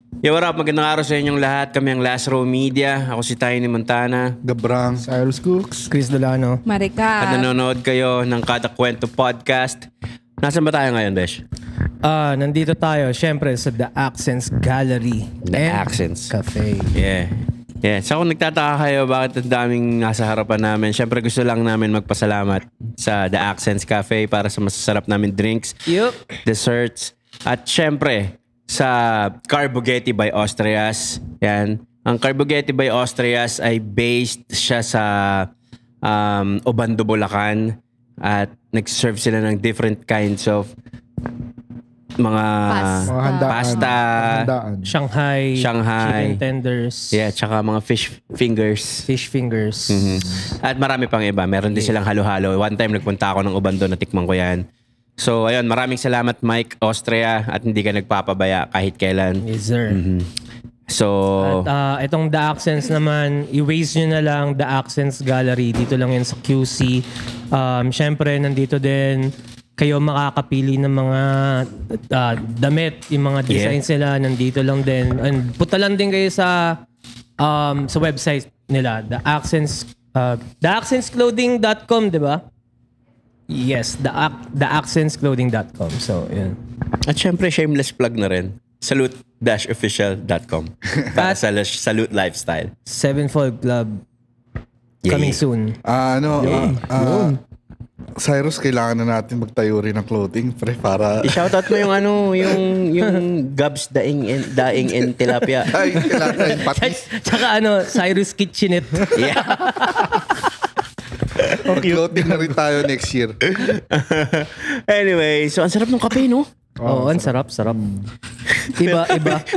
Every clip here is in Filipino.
Yo, what up? Magandang araw sa inyong lahat. Kami ang Last Row Media. Ako si Tiny Montana. Gabrang. Cyrus Cooks. Chris Delano. At Marika. nanonood kayo ng Kada Kwento Podcast. Nasaan ba tayo ngayon, Besh? Nandito tayo, syempre, sa The Accents Gallery. The and Accents. Cafe. Yeah. So kung nagtataka kayo bakit ang daming nasa harapan namin, syempre gusto lang namin magpasalamat sa The Accents Cafe para sa masasarap namin drinks, desserts, at syempre sa Carbogetti by Austrias. Yan. Ang Carbogetti by Austrias ay based siya sa Obando, Bulacan, at nag-serve sila ng different kinds of mga pasta, Shanghai. Chicken tenders. Yeah, tsaka mga fish fingers. Fish fingers. At marami pang iba. Meron din silang halo-halo. One time nagpunta ako ng Obando, natikman ko yan. So ayun, maraming salamat Mike Austria at hindi ka nagpapabaya kahit kailan. Yes, sir. So At itong The Accents naman, i-waste nyo na lang The Accents Gallery. Dito lang yan sa QC. Syempre, nandito din kayo makakapili ng mga damit, yung mga designs nila, nandito lang din. And punta lang din kayo sa website nila, The Accents, theaccentsclothing.com, di ba? Yes, theaccentsclothing.com. So, yun. at syempre shameless plug na rin. Salute-official.com para sa Salute Lifestyle. Sevenfold Club. Coming soon. Cyrus, kailangan na natin magtayo rin ng clothing, pre, para... I-shoutout mo yung yung Gabs Daing and Tilapia. Ay, kailangan patis. Tsaka Cyrus Kitchenette. Yeah. Clothing na rin tayo next year. Anyway, so ang sarap ng kape, no? Oo, ang sarap. Iba.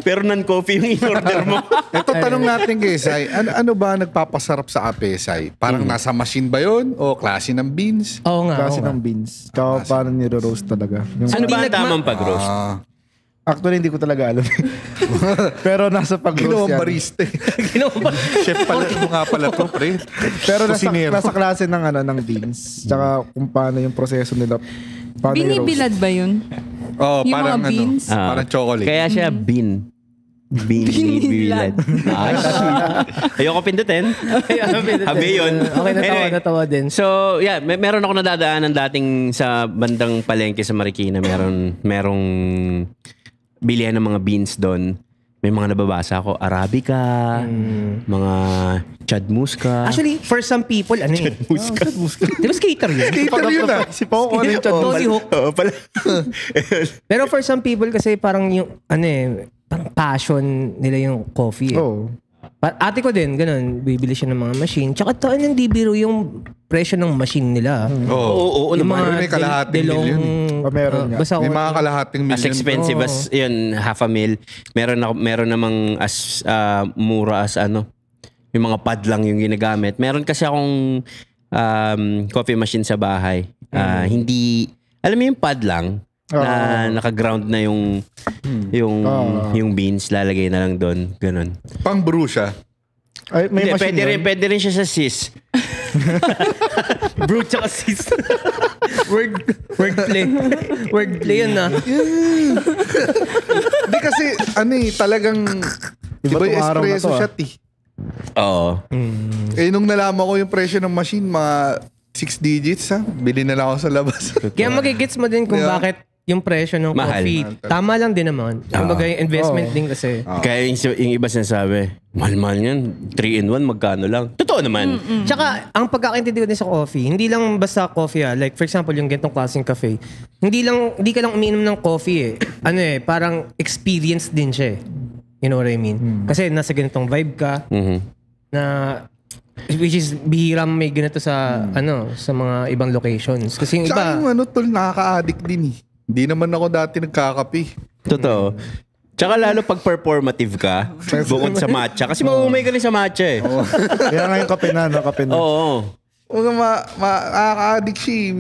Pero non-coffee yung in-order mo. Ito, tanong natin kay Sai, ano ba nagpapasarap sa ape, Sai? Parang nasa machine ba yun? O klase ng beans? Oo nga. Klase ng beans. Tsaka parang niro-roast talaga. Ano ba ang tamang pag-roast? Actually, hindi ko talaga alam. Pero nasa pag-roast Ginawang yan. barista. Chef pala. Ito nga pala to, pre. Pero Kusinero. nasa klase ng beans. Tsaka kung paano yung proseso nila. Paano Binibilad ba yun? Oh, Yung parang mga beans? parang chocolate. Kaya siya Binibilad. Ayoko pindutin. Habi yun. Okay, natawa din. So, yeah, meron ako nadadaanan dating sa bandang palengke sa Marikina. Merong bilihan ng mga beans doon. May mga nababasa ako, Arabica, mga Chad Musca. Actually, for some people, Chad Musca. Di ba skater yun? Skater yun ah. Si Poco rin siya. Tony Hawk. Oo pala. Pero for some people kasi parang yung, parang passion nila yung coffee. Oo. Ate ko din, ganun, bibili siya ng mga machine. Tsaka ito, hindi biro yung presyo ng machine nila. Oo Yung naman. May kalahating milyon. Meron nga. Basta May mga kalahating As million. expensive as yun, $500,000. Meron namang as mura as yung mga pad lang yung ginagamit. Meron kasi akong coffee machine sa bahay. Hindi, alam mo yung pad lang na naka-ground na yung beans, lalagay na lang doon, ganun. Pang brew siya. Ay, may Hindi, machine pwede rin siya sa sis. Brew tsaka sis. Wordplay. Wordplay yun na. Hindi kasi, talagang, Iba diba yung tong araw na espresso to, shot eh. Oo. Nung nalaman ko yung presyo ng machine, mga 6 digits ha. Bili na lang ako sa labas. Kaya magigits mo din kung bakit yung presyo ng Mahal. coffee. Tama lang din naman. Kumbaga yung investment din kasi. Kaya yung iba sinasabi, mahal-mahal yan. 3-in-1, magkano lang. Totoo naman. Tsaka, ang pagkakaintindi ko din sa coffee, hindi lang basta coffee Like, for example, yung gantong klaseng cafe. Hindi ka lang umiinom ng coffee parang experience din siya eh. You know what I mean? Kasi nasa ganitong vibe ka, na, which is, bihira may ganito sa, sa mga ibang locations. Kasi yung Tsaka iba, yung tol, nakaka-addict din eh. Hindi naman ako dati nagkakape. Totoo. Tsaka lalo pag performative ka, bukod sa matcha. Kasi maumay ka rin sa matcha eh. Kaya nga yung kape na. Oo. Huwag ka makaka-addict siya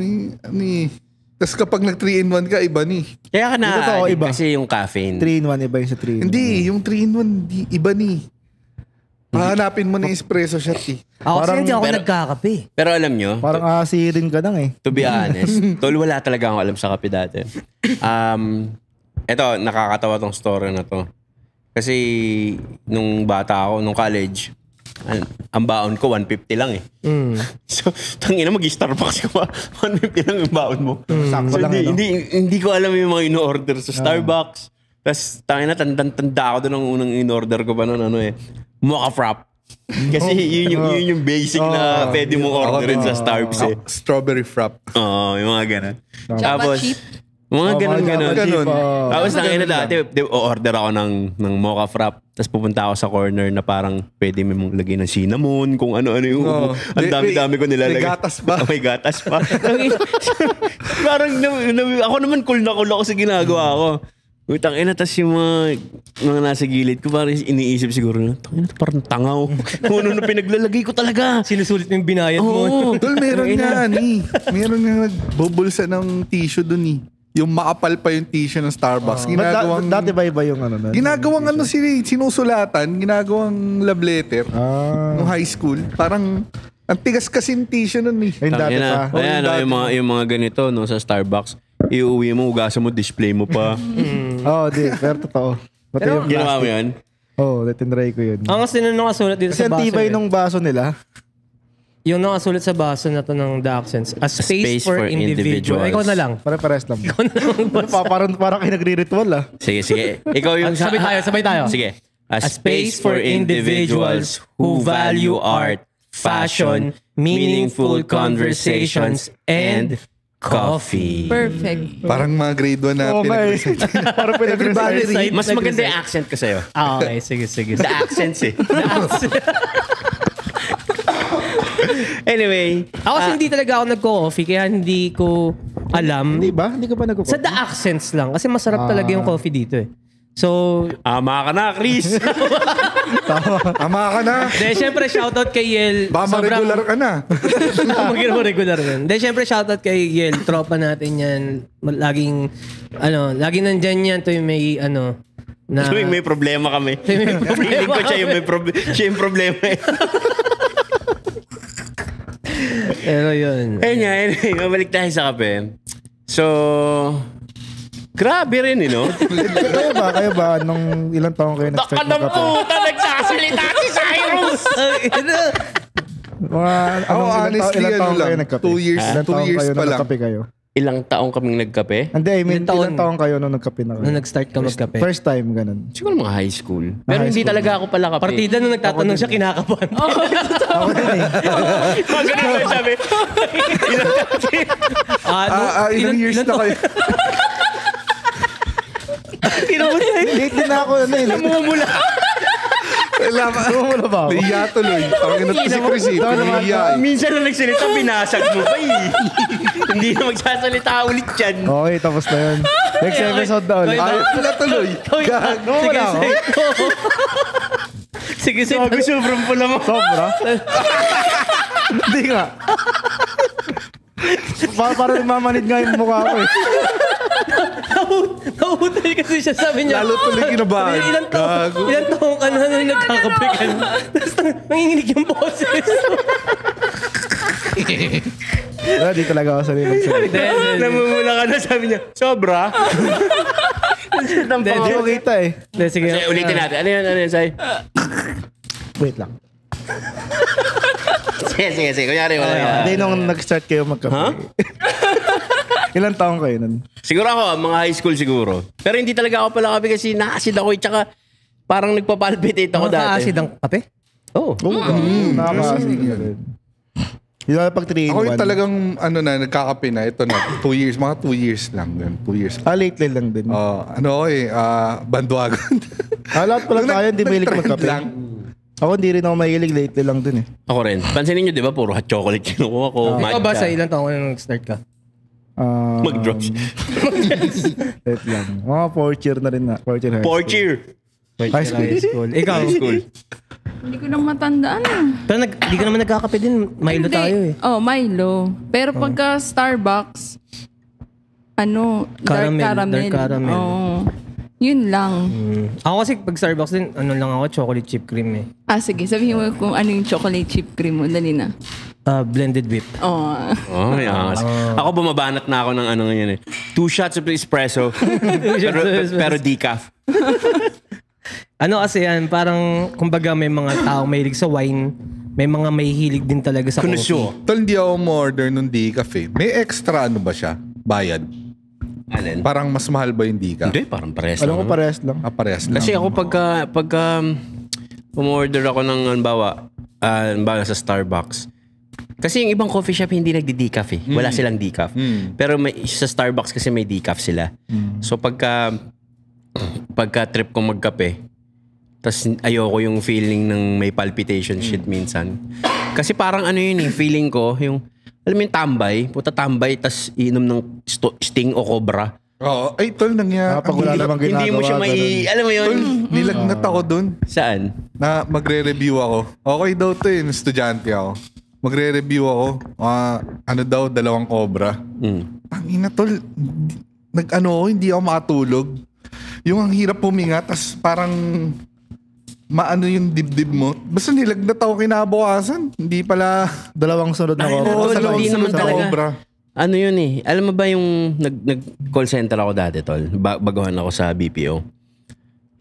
eh. Tapos kapag nag-3-in-1 ka, iba ni. Kaya ka totoo, na iba. kasi yung caffeine. 3-in-1, iba yung sa 3-in-1. Hindi, yung 3-in-1, iba ni. Hahanapin mo na yung espresso shot eh. ako kasi hindi ako pero- nagkakape. Pero alam nyo, Parang asirin ka lang eh. to be honest, tol, wala talaga akong alam sa kape dati. Eto, nakakatawa tong story na to. Kasi nung bata ako, nung college, ang baon ko 150 lang eh. So, tangina mag-Starbucks ka pa. 150 lang yung baon mo. Sakto So, lang, hindi ko alam yung mga in-order sa Starbucks. Tapos, tangina, tanda ako doon ng unang in-order ko pa noon, mocha frap. Kasi yun yung basic na pwede mong orderin sa Starbucks eh. Strawberry frap. Oo, yung mga ganun. Java chip. Mga ganun. Tapos ganun dati, order ako ng mocha frap. Tapos pupunta ako sa corner na parang pwede mong lagay ng cinnamon, kung ano-ano yung ang dami-dami ko nilalagay. May gatas ba? May gatas pa. Parang ako naman cool ako sa ginagawa ko. Utang ina, tas yung mga nasa gilid ko parang iniisip siguro na, parang tangaw. Kung ano na pinaglalagay ko talaga. Sinusulit mo yung binayad mo. Tol, meron nga meron nga nagbubulsa ng tissue dun Yung maapal pa yung tissue ng Starbucks. Dati ba iba yung Ginagawang sinusulatan, ginagawang love letter. Nung high school. Parang, ang tigas kasi yung tissue nun Yung dati pa. Ayan, yung mga ganito sa Starbucks. Iuwi mo, ugasan mo, display mo pa. Pero totoo. Pati yung Ginawa mo yan? tinry ko yun. Ang kasi nung nakasulat dito Kasi sa ang baso. tibay nung baso nila. Yung nakasulat sa baso na to ng The Accents. A space for individual. Ikaw na lang. Pare-pares lang. Parang kayo nagre-ritual Sige. Ikaw yung... Sabay tayo. Sige. A space for individuals who value art, fashion, meaningful conversations, and coffee. Perfect. Parang mga grade 1 na pinag-recite. Parang pinag-recite. Mas maganda yung accent ko sa'yo. Okay, sige. The accents eh. Anyway. Ako kasi hindi talaga ako nagko-coffee kaya hindi ko alam. Hindi ba? Hindi ka ba nagko-coffee? Sa The Accents lang. Kasi masarap talaga yung coffee dito eh. So, Ama ka na, Chris. Ama ka na. syempre shoutout kay Yel. Ba regular ka na. Magiging mo regular yun. Syempre shoutout kay Yel. Tropa natin yan. Laging nandyan yan tuwing may na... Tuwing may problema kami. Feeling ko siya yung problema eh. Pero yun. Anyway, mabalik tayo sa kape. So, grabe rin, Kayo ba? Nung ilang taong kayo nag-start magkape? nagsasalita si Cyrus! Honestly, ilang taong kayo lang. nagkape? 2 years. Ilang 2 taong years kayo pa lang. nagkape kayo? Ilang taong kaming nagkape? Hindi, I mean, Ilang taon? ilang taong kayo nung nagkape na kayo? Nung nag-start ka magkape. First time, ganun. Siguro mga high school. Pero high hindi school. talaga ako pala kape. Partida nung nagtatanong siya, kinakabahan. Ako din eh. Ganun sabi. Ilang years na kayo? Late din ako, Namumula. Namumula ba ako? Nahiya tuloy. Ang inot ko si Chris eh. Nahiya eh. Minsan na nagsalita, binasag mo pa eh. Hindi na magsasalita ulit yan. Okay, tapos na yun. Next episode na ulit. Ay, wala tuloy. Namumula ako? Sige. Sabi, sobrang pula mo. Sobra? Hindi nga. Parang nagmamanid nga yung mukha ko eh. Nahutal kasi siya, sabi niya. Lalo tuloy kinabahan. Ilan taong ka na nung nagkakape ka na. Tapos nanginginig yung boses. Di talaga ako sanay magsalita. Namumula ka na, sabi niya, sobra. Hindi ko kita eh. Sige. Ulitin natin. Ano yun, Sai? Wait lang. Sige. Kunyari, wala. Hindi nung nag-start kayo magkape. Huh? Ilang taong kayo nun? Siguro ako, mga high school siguro. Pero hindi talaga ako pala kape kasi na-acid ako. Tsaka parang nagpapalpitate ako dati. Nakaka-acid ang kape? Oo. Nakaka-acid na rin. Yung pag 3 in 1. Ako yung talagang nagkakape na. Ito na. 2 years. Mga 2 years lang. 2 years. Lately lang din. Bandwagon. Lahat pala tayo, hindi mahilig Nag-trend magkape. lang. Ako hindi rin ako mahilig, lately lang din eh. Ako rin. Pansinin nyo, di ba? Puro hot chocolate kinukuha ko. Ikaw ba sa ilang taong ka na nag-start ka? Mag-drugs. Wait lang. Mga 4th year na rin na. 4th year high school. 4th year. High school. Ikaw? School. Hindi ko nang matandaan Pero di ka naman nagkakape din. Milo Hindi. tayo eh. Milo. Pero pagka Starbucks, Caramel, dark dark caramel. Oo. Yun lang. Ako kasi pag Starbucks din, lang ako, chocolate chip cream eh. Sige. Sabihin mo kung ano yung chocolate chip cream mo. Dali na. Blended whip. Oh. Oh, yes. Ako bumabanat na ako ng ngayon eh. 2 shots of espresso. pero decaf. Ano kasi yan, parang kumbaga may mga tao mahilig sa wine, may mga may hilig din talaga sa coffee. Tol, hindi ako order nung decaf eh. May extra ano ba siya? Bayad? Alin? Parang mas mahal ba yung decaf? Hindi, parang parehas Alam ko lang. parehas lang. Parehas lang. Kasi ako pagka umorder ako ng halimbawa sa Starbucks. Kasi yung ibang coffee shop hindi nagdi-decaf eh. Wala silang decaf. Pero sa Starbucks kasi may decaf sila. So pagka trip ko magkape, tas ayoko yung feeling ng may palpitation shit minsan. Kasi parang ano yun eh, feeling ko, yung, alam mo yung tambay, tas inom ng Sting o Cobra. Oo. Ay, tol, nangyari. Pag wala namang ginagawa. Hindi mo siya alam mo yun? Tol, nilagnat ako dun. Saan? Na magre-review ako. Okay daw to yun, estudyante ako. Magre-review ako. Ano daw, 2 Cobra. Tangina, tol. Hindi ako makatulog. Yung ang hirap puminga, tas parang maano yung dibdib mo. Basta nilagnat ako kinabukasan. Hindi pala... 2 sunod na Cobra. Oo, hindi naman talaga. Cobra. Ano yun eh. Alam mo ba yung nag-call center ako dati, tol? Baguhan ako sa BPO.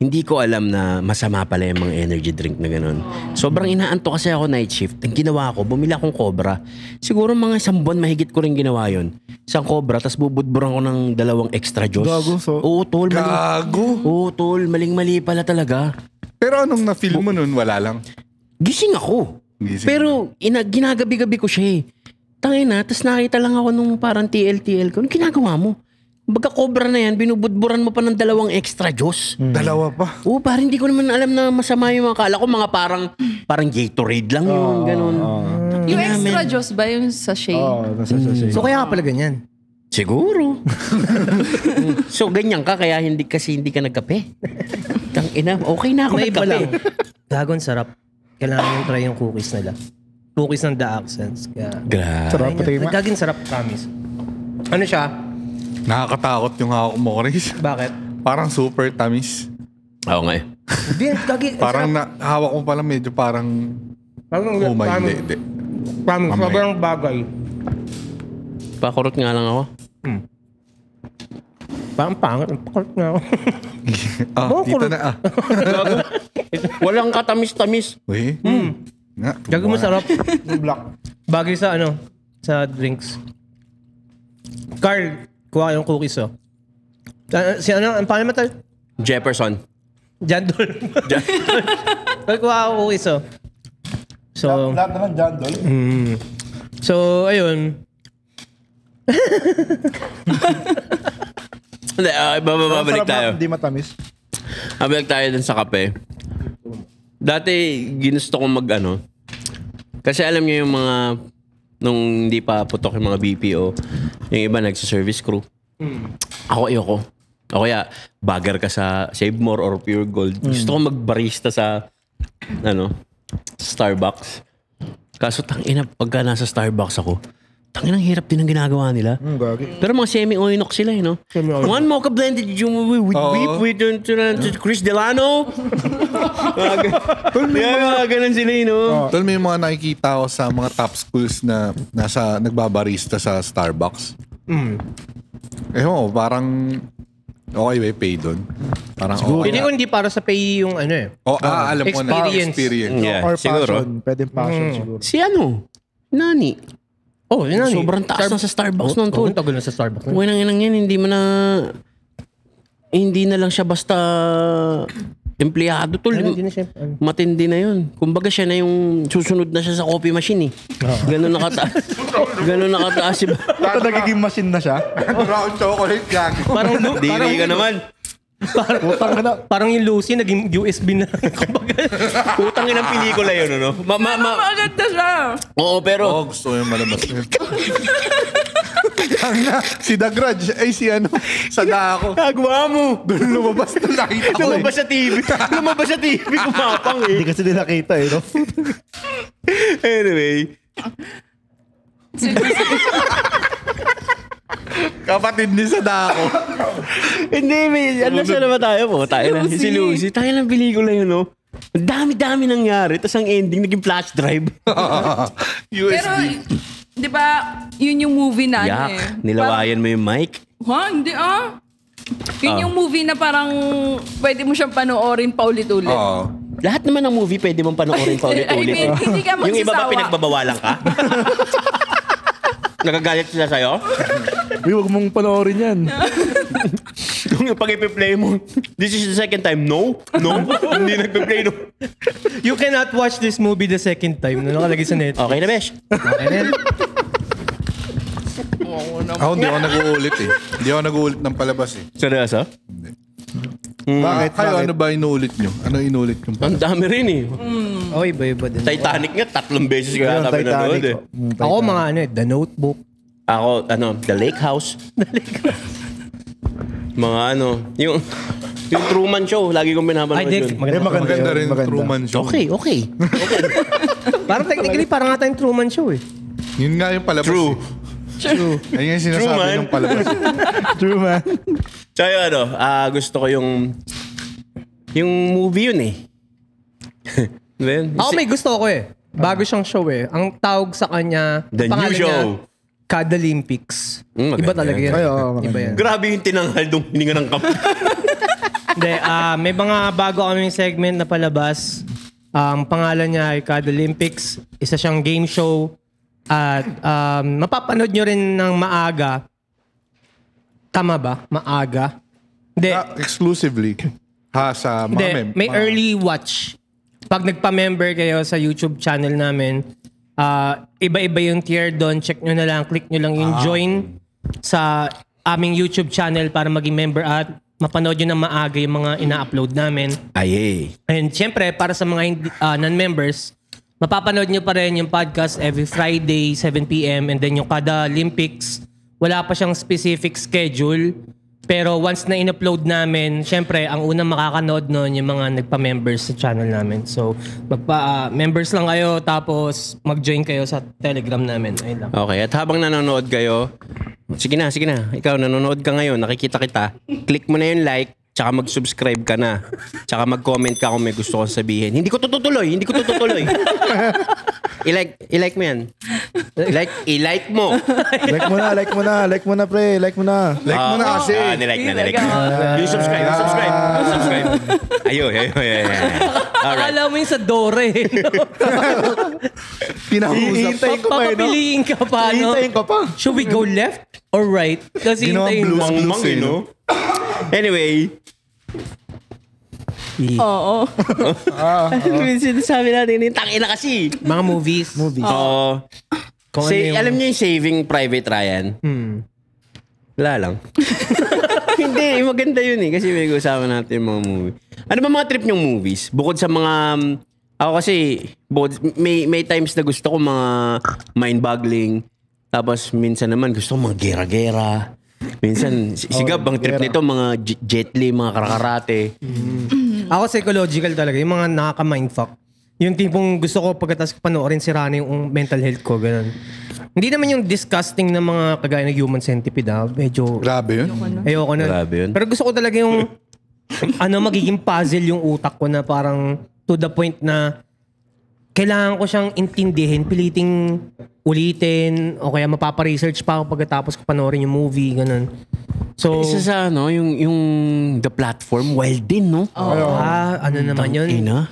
Hindi ko alam na masama pala yung mga energy drink na ganun. Sobrang inaanto kasi ako night shift. Ang ginawa ko, bumili akong Cobra. Siguro mga 1 buwan mahigit ko rin ginawa yun. Isang Cobra, tas bubudburan ko ng 2 extra juice. Gago, Oo, tol. Gago. Oo, tol. Maling-mali pala talaga. Pero anong na-feel mo nun? Wala lang. Gising ako. Pero ginagabi-gabi ko siya eh. Tangina, tas nakita lang ako nung parang TLTL ko. Anong ginagawa mo? Baga Cobra na yan, binubudburan mo pa ng 2 extra juice. 2 pa. Oo, parang hindi ko naman alam na masama yung mga kala ko. Mga parang Gatorade lang yun, ganun. Yung extra juice ba yung sachet? Nasa sachet. So kaya ka pala ganyan? Siguro. So ganyan ka, kaya hindi ka nagkape. Tangina, okay na ako May iba lang. nagkape. Gagon sarap. Kailangan yung try yung cookies nila. Cookies ng The Accents. Kaya, Grabe. Sarap pati yung... gagin sarap, promise. Ano siya? Nakakatakot yung hawak mo, Chris. Bakit? Parang super tamis. Oo nga eh. Hindi, gagin. Parang hawak mo pala medyo parang... Parang, hindi. Promise, Mamay. sobrang bagay. Pakurot nga lang ako. Parang pangit. Pakurot na ako. Dito na Walang katamis-tamis. Uy. Nga, Gagawin mo sarap. Yung black. Bagay sa sa drinks. Carl, kuha yung cookies oh. Ang pangalan mo tayo? Jefferson. Jandol. Carl, kuha ako cookies oh. So, Lahat naman dyan, Dol. so ayun. Hindi, babalik tayo. Hindi matamis. Babalik tayo dun sa kape. Dati, ginusto kong kasi alam niyo yung mga, nung hindi pa putok yung mga BPO, yung iba nagsa-service crew. Ako ayoko. O kaya, bagger ka sa Save More or Pure Gold. Gusto ko magbarista sa, Starbucks. Kaso tangina, pagka nasa Starbucks ako, tangina, ang hirap din ang ginagawa nila. Gagi. Pero mga semi-oinok sila eh, no? One mocha blended with beef with Chris Delano. Mga ganun sila eh, no? Tol, may mga nakikita ko sa mga top schools na nagbabarista sa Starbucks. Parang okay ba pay doon? Parang Hindi ko hindi para sa pay yung alam ko na. Experience. Yeah, Or siguro. passion. Pwedeng passion siguro. Si Nani. Oh, yun na. Sobrang taas na sa Starbucks nun, tol. Tagal na sa Starbucks. Uy, nang yan, hindi na lang siya basta empleyado, tol. Hindi na siya. Matindi na yun. Kumbaga siya na yung susunod na siya sa coffee machine eh. Ganun nakataas. Ganun nakataas si Ito nagiging machine na siya. Brown chocolate gagi. Parang Diri ka naman. Parang yung Lucy naging USB na. Utangin ang pelikula yun, ano? Maganda siya. Oo, pero... Gusto ko yung malabas yun. Si The Grudge, sa Dako. Gagawa mo! Doon lumabas na nakita ko Lumabas sa TV. Lumabas sa TV, kumapang eh. Hindi kasi nila kita eh, no? Anyway. Kapatid ni sa Dako. Hindi, may... Ano siya naman tayo po? Tayo na. Si Lucy. Tayo ng pelikula yun, no? Ang dami-dami nangyari. Tapos ang ending, naging flash drive. USB. Pero, di ba, yun yung movie na Yak. Nilawayan mo yung mic. Ha? Hindi Yun yung movie na parang pwede mo siyang panoorin paulit-ulit. Oo. Lahat naman ng movie pwede mong panoorin pa I ulit-ulit. mean, hindi ka Yung iba ba magsasawa. pinagbabawalan ka? Nagagalit sila sa'yo? Uy, huwag mong panoorin yan. Kung pag ipi-play mo, this is the second time. No, hindi nagpe-play no. You cannot watch this movie the second time na nakalagay sa Netflix. Okay na, Besh. Okay na. Ako hindi ako nag-uulit eh. Hindi ako nag-uulit ng palabas eh. Seryoso? Bakit? Kayo ano ba inuulit nyo? Ano inulit yung Ang palabas? dami rin eh. Oh, iba-iba din. Titanic nga, 3 beses ko Ayun, yata pinanood eh. Ako mga The Notebook. Ako, The Lake House. Mga yung Truman Show, lagi kong pinapanood Ay, yun. Maganda rin maganda. Truman Show. Okay. Parang technically, parang nga tayong Truman Show eh. Yun nga yung palabas. True. Eh. Ayun yung sinasabi Truman. ng palabas. True, man. Tsaka gusto ko yung movie yun eh. Then, Ako may gusto ko eh. Bago siyang show eh. Ang tawag sa kanya, The New pangalan Show. niya, Cadolympics. Maganda Iba talaga yan. Ay, oo, maganda. Iba yan. grabe yung tinanghal nung hininga ng kamp. Hindi, may mga bago kaming segment na palabas. Ang pangalan niya ay Cadolympics. Isa siyang game show. At mapapanood nyo rin ng maaga. Tama ba? Maaga? Hindi. Exclusively. Sa mga Hindi, may early watch. Pag nagpa-member kayo sa YouTube channel namin, iba-iba yung tier doon. Check nyo na lang, click nyo lang yung join sa aming YouTube channel para maging member at mapanood nyo ng maaga yung mga ina-upload namin. Ay, And syempre, para sa mga non-members, mapapanood nyo pa rin yung podcast every Friday, 7 p.m. And then yung kada Olympics, wala pa siyang specific schedule. Pero once na in-upload namin, syempre, ang unang makakanood nun yung mga nagpa-members sa channel namin. So, members lang kayo, tapos mag-join kayo sa Telegram namin. Ayun lang. Okay, at habang nanonood kayo, sige na. Ikaw, nanonood ka ngayon, nakikita kita. Click mo na yung like, tsaka mag-subscribe ka na. Tsaka mag-comment ka kung may gusto kong sabihin. Hindi ko tututuloy. I-like mo yan. I-like mo. Like mo na, pre. Like mo na. Like mo na kasi. Nilike na. Yung subscribe. Ayun. Alright. Akala mo yung sa Dore. Pinakusap. Papapiliin ka pa, no? Hihintayin ko pa. Should we go left or right? Kasi Ginawang hintayin blues. mo. Mang eh, no? Anyway. Oo. Sinasabi natin yung tangina kasi. Mga movies. Oo. Kung ano yung- Alam niyo yung Saving Private Ryan? Wala lang. Hindi, maganda yun eh. Kasi may usapan natin yung mga movie. Ano ba mga trip niyong movies? Bukod sa mga... Ako kasi, may times na gusto ko mga mind-boggling. Tapos minsan naman gusto ko mga gera-gera. Minsan, sigab, ang trip nito, mga Jet Li, mga karakarate. Ako psychological talaga. Yung mga nakaka-mindfuck. Yung tipong gusto ko pagkatapos panoorin sira na yung mental health ko. Ganun. Hindi naman yung disgusting na mga kagaya ng Human Centipede. Medyo Grabe yun. ayoko na. Grabe yun. Pero gusto ko talaga yung magiging puzzle yung utak ko na parang to the point na kailangan ko siyang intindihin, piliting ulitin, o kaya mapapa-research pa ako pagkatapos ko panoorin yung movie, ganun. So, Isa sa yung The Platform, wild din, no? ano naman yun? Ina.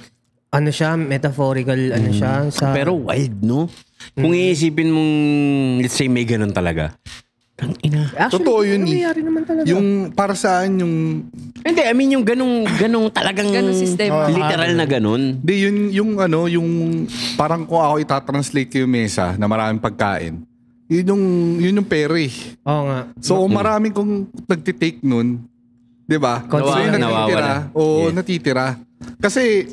Ano siya, metaphorical, ano siya. Sa, Pero wild, no? Kung iisipin mong, let's say, may ganun talaga. Tangina. actually, Totoo yun eh. nangyayari naman talaga. Yung para saan yung... Hindi, I mean yung ganung talagang Ganung sistema. literal na ganun. Di, yung parang kung ako itatranslate ko yung mesa na maraming pagkain, yun yung pere. Oo nga. So, maraming kung nagtitake nun, di ba? So, yung natitira. Nawawala. Oo, Yeah. natitira. Kasi,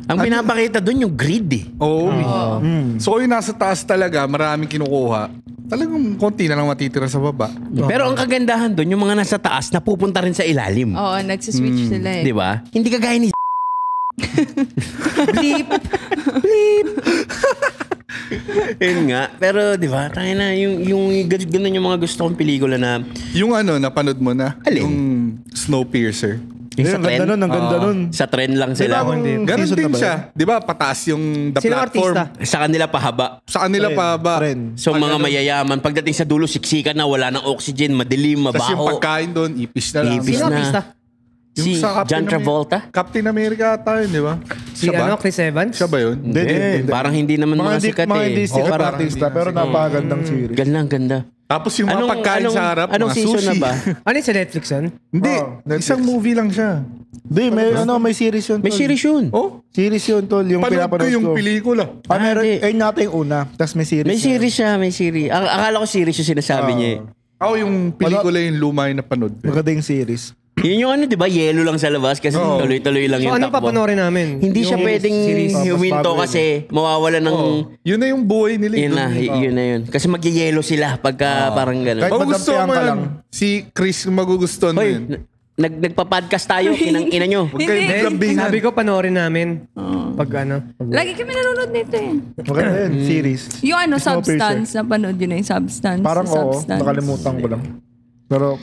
Ang pinapakita doon yung greed eh. so yung nasa taas talaga, maraming kinukuha. Talagang konti na lang matitira sa baba. Pero ang kagandahan doon, yung mga nasa taas, napupunta rin sa ilalim. Oo, nagsiswitch sila eh. Di ba? Hindi kagaya ni Bleep. Yun nga. Pero di ba, tayo na, yung ganun yung mga gusto kong pelikula na, Yung napanood mo na? Alin? Yung Snowpiercer. Yung sa Ang ganda trend? nun, ang ganda nun. Sa trend lang sila. Ganun Season din na ba siya. Di ba, pataas yung the Sinong platform. artista? Sa kanila pahaba. Sa kanila pa ba? Trend. So mga mayayaman, pagdating sa dulo, siksikan na, wala ng oxygen, madilim, Tapos yung mabaho. pagkain doon, ipis na lang. Ipis Sino na. artista? Si Yung sa Captain John Travolta? Captain America ata yun, di ba? Si Siya ba? Chris Evans? Siya ba yun? Hindi. Parang hindi naman mga sikat mga hindi eh. sikat parang artista, hindi pero napakagandang series. Ganda, ganda. Tapos yung mga pagkain sa harap, anong mga season sushi. na ba? Ano yung sa Netflix yun? Hindi, Netflix. isang movie lang siya. Hindi, may series yun. May tol. series yun. Oh, Series yun, tol. Yung panood ko pinapanood yung ko. pelikula. Meron, hindi. ayun nata yung una. Tapos may series. May series siya, may series. Akala ko series yung sinasabi niya eh. Yung pelikula yung luma yung napanood ko. Maganda yung series. Yun yung ano, di ba? Yellow lang sa labas kasi Oo. tuloy-tuloy lang So yung anong takbo. papanoorin namin? Hindi siya Yung pwedeng series. huminto Mas kasi mawawala ng... Yun na yung buhay nila. Yun na, yun na yun. Kasi mag-yellow sila pagka parang gano'n. Kahit Magugustuhan madampihan mo ka yan. lang. Si Chris magugustuhan mo Hoy, yun. nagpa-podcast tayo, ina nyo. Huwag kayong Hindi. maglambingan. Sabi ko panoorin namin. Pag ano. Lagi kami nanonood nito eh. Maganda yun, series. Yung ano, Snowpiercer. Substance. Napanood yun na yung Substance. Parang oo, Substance. nakalimutan ko lang. Pero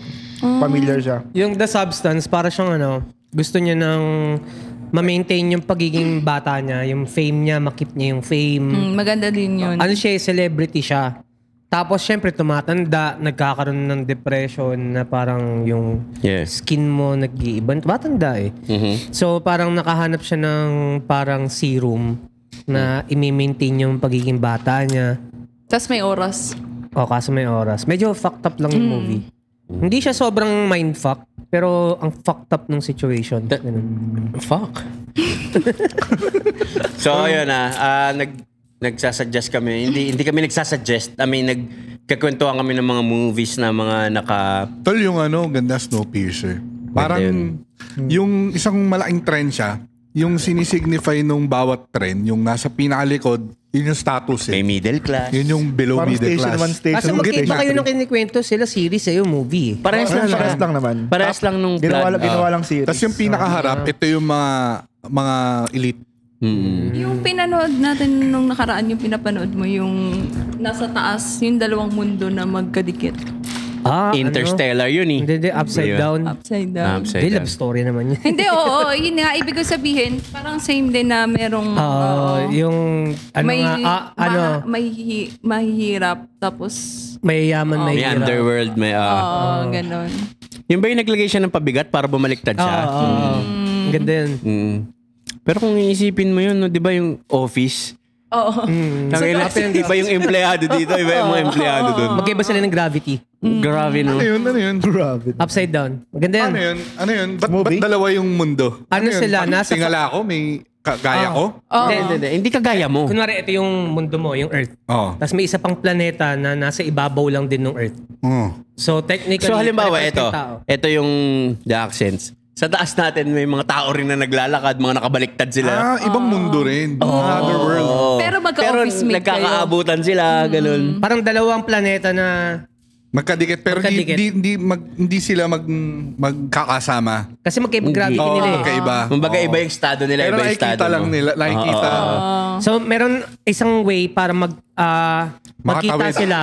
familiar siya. Yung The Substance, para siyang ano, gusto niya ng ma-maintain yung pagiging bata niya, yung fame niya, makip niya yung fame. Maganda din yun. Ano siya, celebrity siya. Tapos syempre tumatanda, nagkakaroon ng depression na parang yung Yes. skin mo nag-iiba. Tumatanda eh. So parang nakahanap siya ng parang serum na i-maintain yung pagiging bata niya. Tapos may oras. O kaso may oras. Medyo fucked up lang yung movie. Hindi siya sobrang mindfuck, pero ang fucked up ng situation. Ganun. Fuck. So, ayun nagsasuggest kami. Hindi kami nagsasuggest. I mean, nagkakwentuhan kami ng mga movies na mga Tol, yung ganda Snowpiercer. Parang yung isang malaking trend siya, yung sinisignify nung bawat trend, yung nasa pinakalikod, yun yung status may eh. middle class. Yun yung below Parang middle station class. 1, station Kasi 2, magkaiba station kayo 3. ng kinikwento sila series sa'yo, movie. Parehas lang siya. Parehas lang naman. Parehas lang nung Ginawa, plan. ginawa lang series. Tapos yung pinakaharap, ito yung mga elite. Yung pinanood natin nung nakaraan, yung pinapanood mo, yung nasa taas, yung dalawang mundo na magkadikit. Interstellar yun eh. Hindi, upside Ayun. down. Upside down. Upside Hindi, down. love story naman yun. Hindi, oo. Yun nga, ibig ko sabihin, parang same din na merong... Yung, ano may, nga, ano, mahihirap, tapos... may yaman, may May hirap. underworld, may... ganon. Yung ba yung naglagay siya ng pabigat para bumaliktad siya? Ang ganda yun. Pero kung iisipin mo yun, no, di ba yung office? Oo. Iba yung empleyado dito, iba yung mga empleyado doon. Magkaiba sila ng gravity. Grabe, no? Ano yun? Grabe. Upside down. Maganda yan. Ano yun? Ba't Movie? dalawa yung mundo? Ano yun? sila? Parang Nasa- tingala ako, may gaya ko? Hindi kagaya mo. Kunwari, ito yung mundo mo, yung Earth. Oo. Tapos may isa pang planeta na nasa ibabaw lang din ng Earth. So technically, So halimbawa, pare-pares ito. kayong tao. Ito yung The Accents. Sa taas natin, may mga tao rin na naglalakad, mga nakabaliktad sila. Ibang mundo rin. Another world. Oo. Pero magka-office mate kayo. nagkakaabutan sila, ganun. Parang dalawang planeta na Magkadikit pero Magkadikit. hindi sila magkakasama. kasi magkaiba gravity Oo, nila eh. magkaiba. Kumbaga, iba yung estado nila, Pero iba yung estado nakikita lang mo. nila. Nakikita. So meron isang way para magkita Makatawid. sila.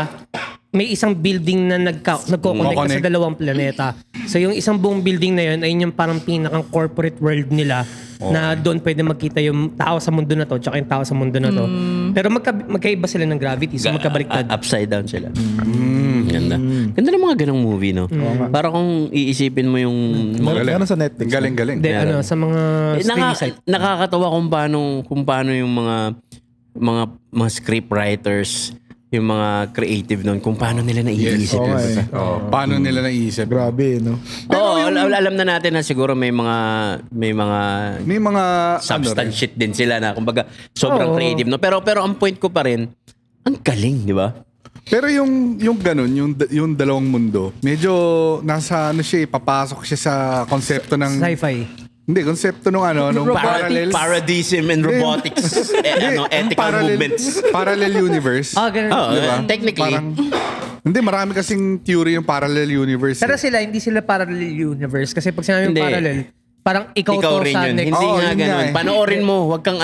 May isang building na nagko-connect sa Makonect. dalawang planeta. So yung isang buong building na yun ay yung parang pinakang corporate world nila na doon pwede magkita yung tao sa mundo na to tsaka yung tao sa mundo na to. Pero magkaiba sila ng gravity so magkabaliktad. Upside down sila. Ganda. Ganda ng mga ganong movie, no? Para kung iisipin mo yung... Meron sa Netflix. Galing-galing. Hindi, ano, sa mga streaming site. Nakakatawa kung paano yung mga script writers, yung mga creative nun, kung paano nila naiisip. Oo nga eh. Paano nila naisip? Grabe, no? Oo, alam na natin na siguro may mga May mga substance shit din sila na kumbaga sobrang creative, no? Pero ang point ko pa rin, ang galing, di ba? Pero yung ganun, yung dalawang mundo, medyo nasa siya, papasok siya sa konsepto ng Sci-fi. Hindi, konsepto nung nung parallels. Paradism and robotics. Ethical movements. Parallel universe. Ganun. Diba? Technically. Hindi, marami kasing theory yung parallel universe. Pero hindi sila parallel universe. Kasi pag sinabi yung Hindi. parallel, parang ikaw to rin sa yun. next. Hindi Oo, nga yun nga ganun. eh. Panoorin mo, wag kang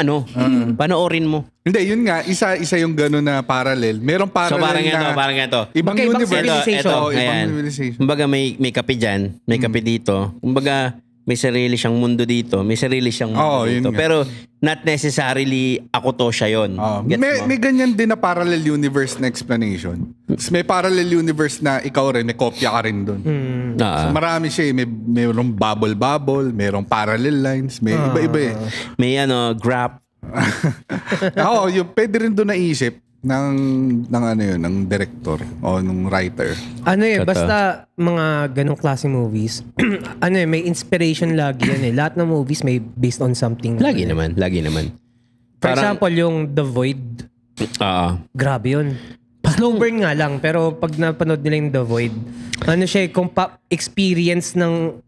panoorin mo. Hindi, yun nga, isa yung gano'n na parallel. Merong So parallel parang ito. Ibang Magkaibang universe. civilization. Oo, ibang Ayan. civilization. Kumbaga may kape dyan, may kape dito. Kumbaga may sarili siyang mundo dito, may sarili siyang mundo yun dito. nga. Pero not necessarily ako to siya yun. Gets mo? May ganyan din na parallel universe na explanation. Tapos may parallel universe na ikaw rin, may kopya ka rin doon. So marami siya eh. Mayroong bubble, mayroong parallel lines, may iba-iba eh. May graph. Ako, yung pwede rin doon naisip ng director o ng writer. Basta mga ganong klase movies, may inspiration lagi yan eh. Lahat ng movies may based on something. Lagi naman. For example, yung The Void. Grabe yun. Slow burn nga lang, pero pag napanood nila yung The Void, siya, experience ng,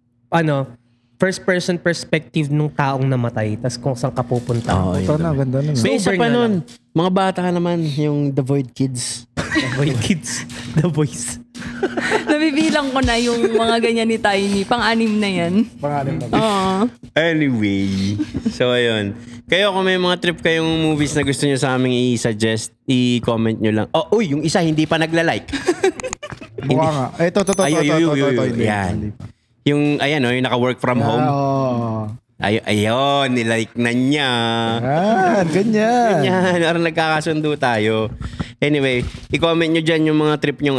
first person perspective nung taong namatay, tas kung saan ka pupunta. Ito na, ganda na. May isa pa nun. Mga bata ka naman, yung The Void Kids. The Void Kids. The Voice. Nabibilang ko na yung mga ganyan ni Tiny. Pang-anim na yan. Pangalan na. Oo. Anyway. So, ayun. Kayo, kung may mga trip kayong movies na gusto nyo sa aming i-suggest, i-comment nyo lang. Yung isa hindi pa nagla-like. Mukha nga. Ito. Yan. Yung, yung naka-work from home. Ayun, nilike na niya. Ganyan. Parang nagkakasundo tayo. Anyway, i-comment nyo dyan yung mga trip nyong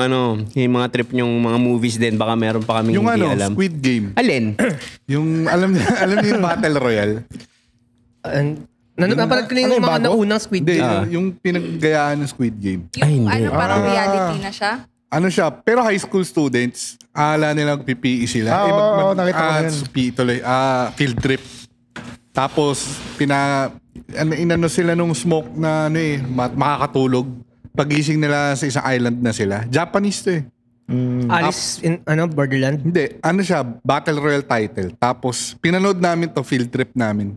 yung mga trip nyong mga movies din. Baka meron pa kaming hindi alam. Squid Game. Alin? Yung, alam niyo yung Battle Royale? Napanood ko na yung mga naunang Squid Game. Game. Yung pinaggayaan ng Squid Game. Yung parang reality na siya. Siya, pero high school students, ala nilang PPE sila. Nakita ko yun. Field trip. Tapos, inano sila nung smoke na makakatulog. Pagising nila sa isang island na sila. Japanese to eh. Alice in Borderland? Hindi. Siya, Battle Royale title. Tapos, pinanood namin to, field trip namin.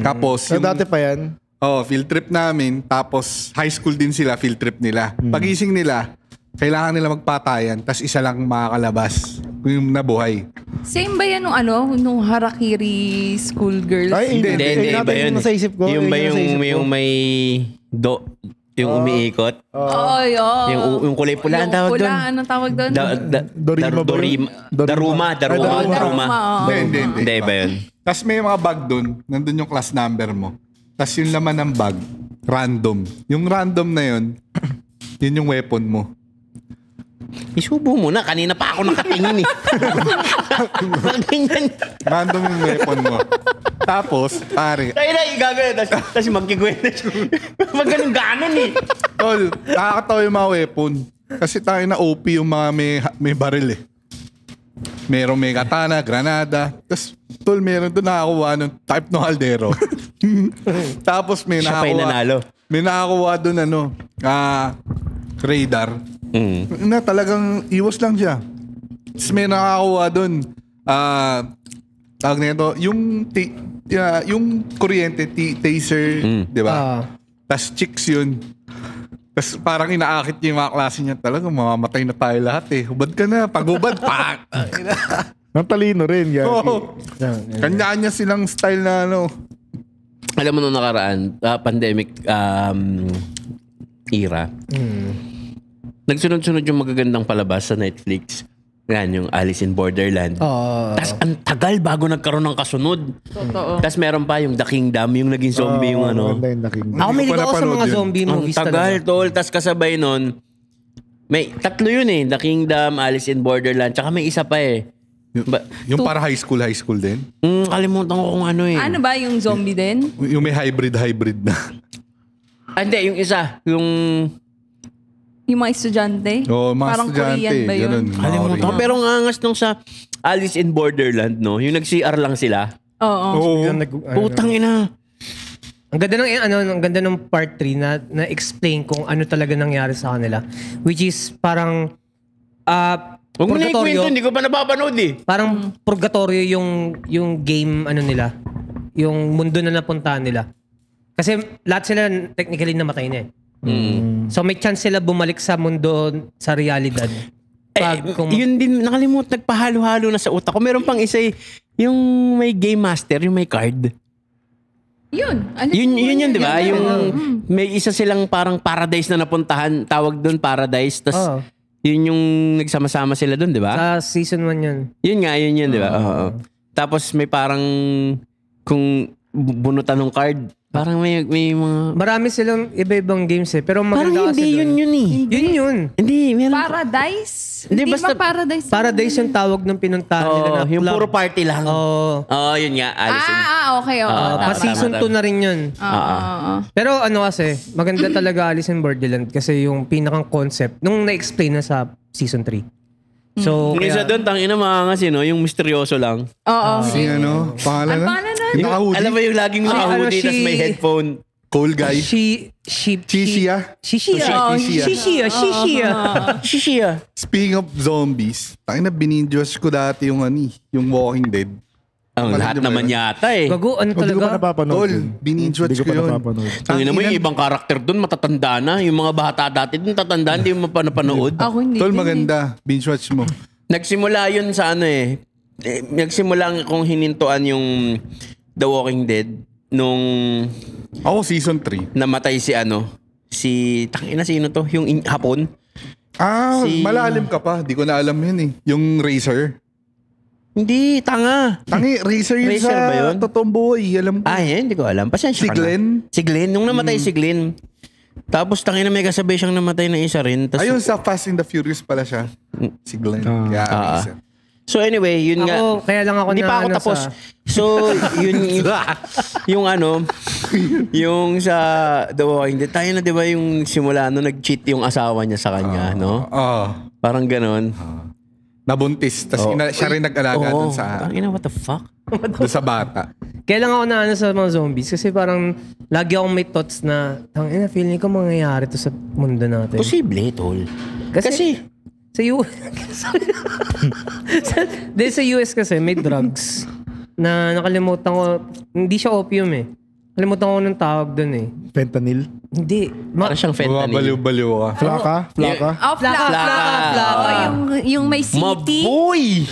Tapos, So, dati pa yan? field trip namin. Tapos, high school din sila, field trip nila. Pagising nila, kailangan nila magpatayan, tas isa lang makakalabas yung nabuhay. Same ba yan nung Harakiri Schoolgirls? Ay, hindi. Iba yun. Nasa isip ko. Yung ba yung may yung umiikot? Yung kulay pula ang tawag doon. Anong tawag doon? Daruma. Hindi, iba yun. Tas may mga bag doon, nandun yung class number mo. Tas yung laman ng bag, random. Yung random na yun, yun yung weapon mo. Isubo mo na. Kanina pa ako nakatingin eh. Random yung weapon mo. Tapos, pare. Tayo na, gagawin. Tapos magkikwenta siya. Pag ganun eh. Tol, nakakatawa yung mga weapon. Kasi tayo na OP yung mga may baril eh. Merong may katana, granada. Tapos, tol, meron doon nakakuha ng type no Haldero. Tapos may siya pa yung nanalo. May nakakuha doon radar. Na talagang iwas lang siya. Tapos may nakakuha doon. Tawag na ito, yung kuryente, taser, di ba? Tapos chicks yun. Tapos parang inaakit niya yung mga klase niya. Talaga, mamamatay na tayo lahat eh. Hubad ka na. Pag-hubad, pak! Nang talino rin. Kanya-kanya silang style na Alam mo nung nakaraan, pandemic era, nagsunod-sunod yung magagandang palabas sa Netflix. Yan, yung Alice in Borderland. Tapos ang tagal bago nagkaroon ng kasunod. Totoo. Tapos meron pa yung The Kingdom, yung naging zombie yung Ako may ligaw sa mga zombie movies talaga. Ang tagal, tol. Tapos kasabay nun, may tatlo yun eh. The Kingdom, Alice in Borderland, tsaka may isa pa eh. Yung para high school din? Kalimutan ko kung ano eh. Ano ba yung zombie din? Yung may hybrid na. Hindi, yung isa. Yung mga estudyante? Mga parang estudyante. Korean ba yun? Kalimutan ko. Pero ang angas nung sa Alice in Borderland, no? Yung nag-CR lang sila. Oo. Putang ina. Ang ganda ng part 3 na explain kung ano talaga nangyari sa kanila. Which is parang Huwag mo na ikwento, hindi ko pa napapanood eh. Parang purgatorio yung game nila. Yung mundo na napuntahan nila. Kasi lahat sila technically namatay na eh. So may chance sila bumalik sa mundo, sa realidad. Yun din, nakalimutan, nagpahalo-halo na sa utak ko. Meron pang isa yung may game master, yung may card. Yun. Yun, di ba? Yung may isa silang parang paradise na napuntahan. Tawag doon paradise. Tapos yun yung nagsama-sama sila doon, di ba? Sa season 1 yun. Yun nga, yun, di ba? Oo. Tapos may parang kung bunutan ng card, parang may mga... Marami silang iba-ibang games eh. Pero Parang maganda kasi hindi dun. yun eh. Yun. Hindi, meron. Paradise? Hindi, Hindi basta- ba Paradise? Paradise yung tawag ng pinuntahan nila na Yung club. puro party lang. Oo. Yun nga, Alice. Okay. Tama. Pa-season 2 na rin yun. Pero ano kasi, maganda talaga Alice in Borderland kasi yung pinakang concept, nung na-explain na sa season 3. So, Yung isa doon, tangina mga kasi, no? Yung misteryoso lang. Oo. Si ano, pangalan Ang na? pangalan na? Yung naka-hoodie. Alam mo yung laging naka-hoodie, tas may headphone. Cool guy. Shishia. Shishia. Speaking of zombies, tangina bininjos ko dati yung yung Walking Dead. Ang lahat Panood naman niyo ba yata eh. Gago, ano Hindi ko pa talaga? napapanood. Tol, yun. bininjwatch Hindi ko ko pa yun. napapanood. Tingnan mo yung ibang karakter doon, matatanda na. Yung mga bata dati doon, tatanda, hindi mo napanood. Ako hindi. Tol, din maganda. Binge-watch mo. Nagsimula yun sa ano eh. Nagsimula kong hinintuan yung The Walking Dead nung Ako, season 3. namatay si tangina sino to? Yung hapon? Malalim ka pa. Di ko na alam yun eh. Yung Razer. Hindi, tanga. Tangi, Razer yun Razer ba yun? sa totoong buhay. Alam ko. Hindi ko alam. Pasensya Si ka na. Glenn? Si Glenn. Nung namatay si Glenn. Tapos tangina may kasabay siyang namatay na isa rin. Tas, Ayun, sa Fast and the Furious pala siya. Si Glenn. Kaya, Razer. So anyway, yun nga. Kaya lang ako Hindi na pa ako ano tapos. sa... So, yung yung sa The Walking Dead, tayo na 'di ba yung simula no nag-cheat yung asawa niya sa kanya, no? Parang ganoon. Nabuntis. Tapos siya rin nag-alaga dun sa, what the fuck? dun sa bata. Kaya lang ako na ano sa mga zombies kasi parang lagi akong may thoughts na feeling ko mangyayari to sa mundo natin. Posible, tol. Kasi sa US sa US kasi may drugs na nakalimutan ko, hindi siya opium eh. Nakalimutan ko ng tawag doon eh. Fentanyl. Hindi. parang siyang fentanyl. Baliw-baliw ka. Flaka. Flaka. Yung may city. Maboy!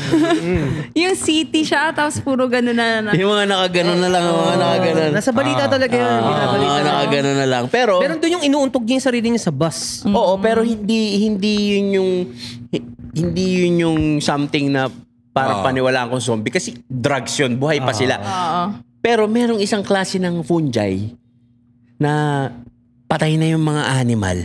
Yung city siya, tapos puro gano'n na. Yung mga nakaganon na lang, mga nakaganon. Nasa balita talaga yun. Mga nakaganon na lang. Pero doon yung inuuntog niya yung sarili niya sa bus. oo, pero hindi yun yung something na parang paniwalaan kong zombie kasi drugs yun, buhay pa sila. Pero merong isang klase ng fungi na patay na yung mga animal.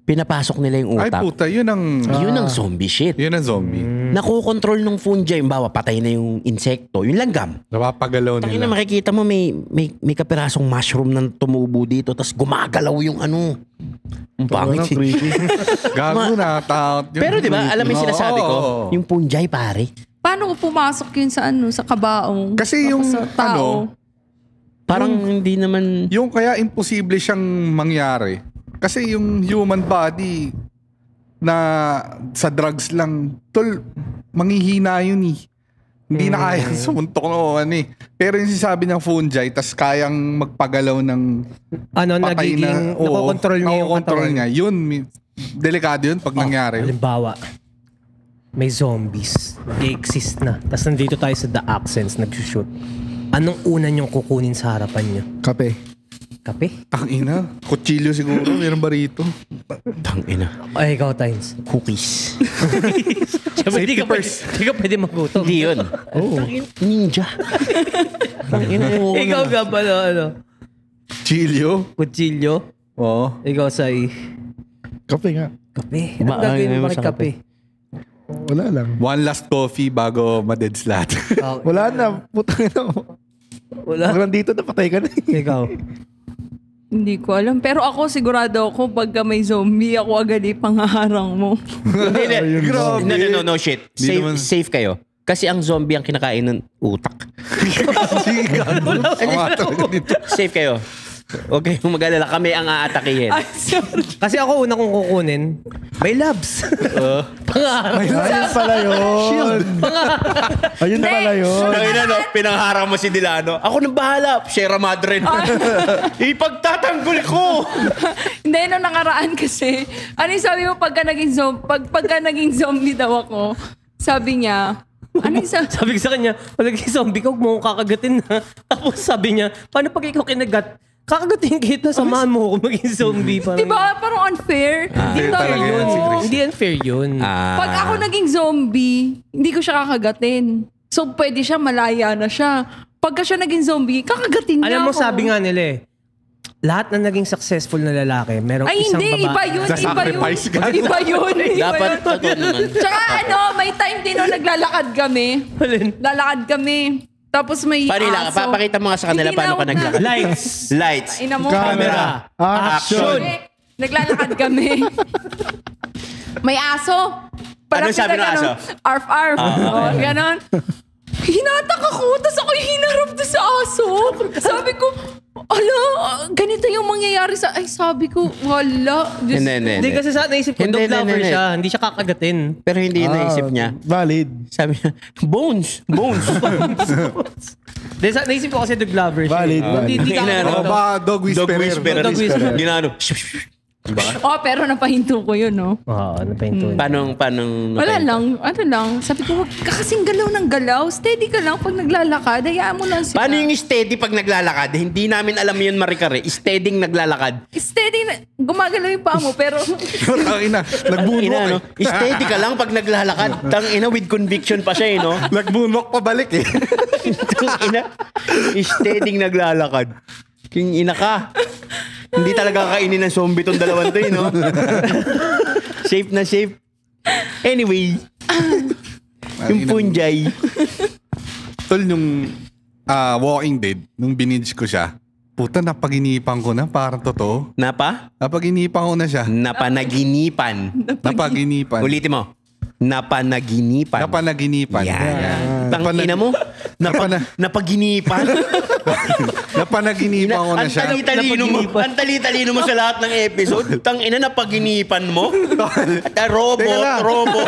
Pinapasok nila yung Ay utak. puta, yun ang zombie shit. yun ang zombie. Nakokontrol ng fungi. Bawa, patay na yung insekto, yung langgam. Napapagalaw Tangina, nila. makikita mo may kapirasong mushroom na tumubo dito tapos gumagalaw yung ano. Ang pangit. Gago na, takot yun. Pero di ba, alam mo yung sinasabi ko? Yung fungi, pare. Paano ko pumasok yun sa sa kabaong? Kasi yung Tapos sa tao? Parang hindi naman... Yung kaya imposible siyang mangyari. Kasi yung human body na sa drugs lang, tol, manghihina yun eh. Hindi na kayang sumuntok na Pero yung sinasabi ng fungi, tas kayang magpagalaw ng patay nagiging, nakokontrol niya yung nakokontrol katawan. niya. Yun, delikado yun pag nangyari. Halimbawa, may zombies. Nag-exist na. Tapos nandito tayo sa The Accents, nag-shoot. Anong una niyong kukunin sa harapan niyo? Kape. Kape? Tangina, kutsilyo siguro, meron ba rito? Tangina. Ay, ikaw, Tynes. Cookies. Hindi ka pwede magutom. Hindi yun. Ninja. Ikaw ka pala, Chilyo? Kutsilyo. Oo. Ikaw, Sai. Kape nga. Kape. Anong gagawin mo bakit kape? Wala lang. One last coffee bago ma-deads lahat. Wala na. Putang ina mo. Wala. Pag nandito na patay ka na. Ikaw. Hindi ko alam. Pero ako sigurado ako pagka may zombie, ako agad panghaharang mo. Grabe. No, shit. Di naman- Safe kayo. Kasi ang zombie ang kinakain ng utak. Safe kayo. Huwag kayong mag-alala. Kami ang aatakihin. Ay, sorry. Kasi ako una kong kukunin, may labs. Ayun pala yun. Ayun pala yun. Pinangharang mo si Dilano. Ako nang bahala. Sierra Madre. Ipagtatanggol ko. Hindi, nung nakaraan kasi, ano yung sabi mo pagka naging zombie daw ako, sabi niya, ano yung Sabi ko sa kanya, pag naging zombie ka, huwag mo akong kakagatin na. Tapos sabi niya, paano pag ikaw kinagat? Kakagatin kita, samahan mo ako maging zombie. Parang, diba? Parang unfair. Hindi Unfair tayo talaga yun, yun. si Chris. Hindi unfair yun. Pag ako naging zombie, hindi ko siya kakagatin. So, pwede siya, malaya na siya. Pagka siya naging zombie, kakagatin niya Alam mo, ako. sabi nga nila lahat na naging successful na lalaki, merong Ay, isang hindi. babae. Iba yun. Sacrifice ka. Iba yun. Dapat totoo naman. Tsaka may time din naglalakad kami. Lalakad kami. Tapos may aso. Papakita mo nga sa kanila Hindi paano ka na- naglakad. Lights. Ina mo. Camera. Action. Naglalakad kami. May aso. Ano sabi ng aso? Arf, arf. Ganon. Hinatak ako, tapos ako hinarap doon sa aso. Sabi ko, ganito yung mangyayari sa... Ay, sabi ko, wala. Hindi kasi sa naisip ko, Hindi, dog lover hindi. siya. Hindi siya kakagatin. Pero hindi naisip niya. Valid. Sabi niya, bones. Sa naisip ko kasi dog lover siya. Valid, valid. Hindi ka O ba, dog whisperer. Dog whisperer. Ginano. Pero napahinto ko yun, no? Oo, napahinto. Paano Wala lang. Ano lang. Sabi ko, wag ka kasing galaw ng galaw. Steady ka lang pag naglalakad. Hayaan mo lang sila. Paano yung steady pag naglalakad? Hindi namin alam yun, Marikare. Steady naglalakad. Steady na. Gumagalaw yung paa mo, pero... Tangina, nagbunok no? Steady ka lang pag naglalakad. Tangina, with conviction pa siya, no? Nagbunok pabalik eh. Tangina, steady naglalakad. King ina ka. Hindi talaga kainin ng zombie tong dalawang to, no? Safe na safe. Anyway, yung punjay. Tol, nung Walking Dead, nung binidge ko siya, puta, napaginipan ko na, parang totoo. Napaginipan ko na siya. Napanaginipan. Napaginipan. Ulitin mo. Napanaginipan. Napanaginipan. Yan. Tangina mo. Napaginipan. Napanaginipan ko na siya. Ang tali-talino mo sa lahat ng episode. Tangina, napaginipan mo. Robot.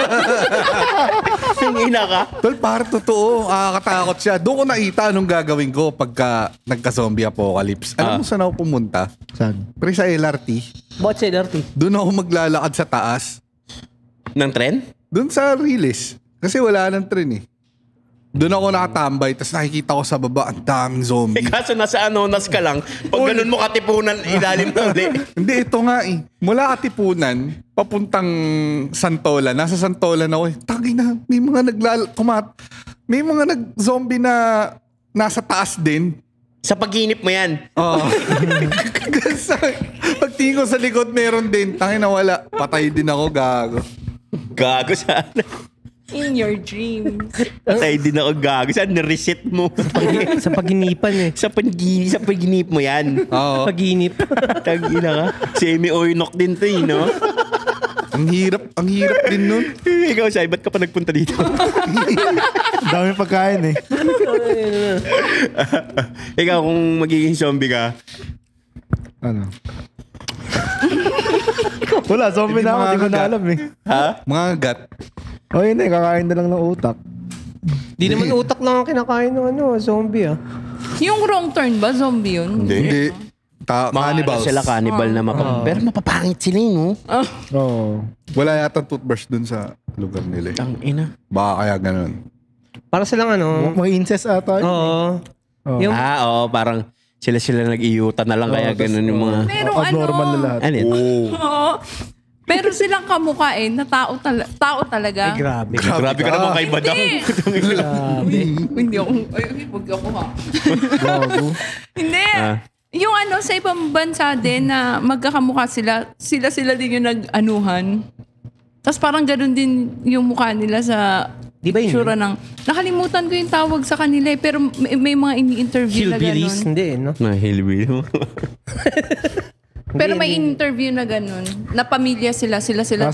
Tangina ka. Tol, parang totoo. Katakot siya. Doon ko nakita anong gagawin ko pagka nagka-zombie apocalypse. Alam mo saan ako pumunta? Saan? Pre, sa LRT. Bakit siya, Dirty? Doon ako maglalakad sa taas. Ng tren? Doon sa Riles. Kasi wala nang tren eh. Doon ako nakatambay, tapos nakikita ko sa baba, ang daming zombie. Kaso nasa Anonas ka lang. Pag ganun mo katipunan, ilalim na uli. Hindi, ito nga eh. Mula Katipunan, papuntang Santolan. Nasa Santolan ako eh. Tangin na, may mga may mga nag-zombie na nasa taas din. Sa paghinip mo yan. Oo. Pagtingin ko sa likod, meron din. Tangin na wala. Patay din ako, gago. Gago sana. In your dreams. Patay din ako, gago. Saan na-reset mo? Sa paginipan eh. Sa paginip mo yan. Oo. Paginip. Tagina ka. Semi-oinok din to, no? Ang hirap din nun. Ikaw, Sai, ba't ka pa nagpunta dito? Dami pagkain eh. Ikaw, kung magiging zombie ka, Ano? Wala, zombie na ako. Di ko na alam eh. ha? Mga gat. O yun eh, kakain na lang ng utak. Di naman utak lang ang kinakain ng zombie ah. Yung wrong turn ba? Zombie yun? Hindi. Cannibals. Sila cannibal na pero mapapangit sila yun, no? Oo. Wala yata toothbrush dun sa lugar nila eh. Ang ina. Baka kaya ganun. Para silang Mga incest ata. yun eh. Oo. Oo. Yung Oo, parang sila na lang kaya ganun yung mga... Pero Abnormal na lahat. Ano yun? Oo. Pero silang kamukhain na tao talaga. Ay, grabe. Grabe ka naman kay Badang. Grabe. Hindi ako. Huwag ako ha. Gago. Hindi. Yung sa ibang bansa din na magkakamukha sila. Sila din yung nag-anuhan. Tapos parang ganun din yung mukha nila sa... Di ba yun? Sura ng... Nakalimutan ko yung tawag sa kanila eh. Pero may mga ini-interview na Hillbillies? ganun. Hindi, no? Na hillbilly mo. Pero may interview na ganun. Na pamilya sila. Sa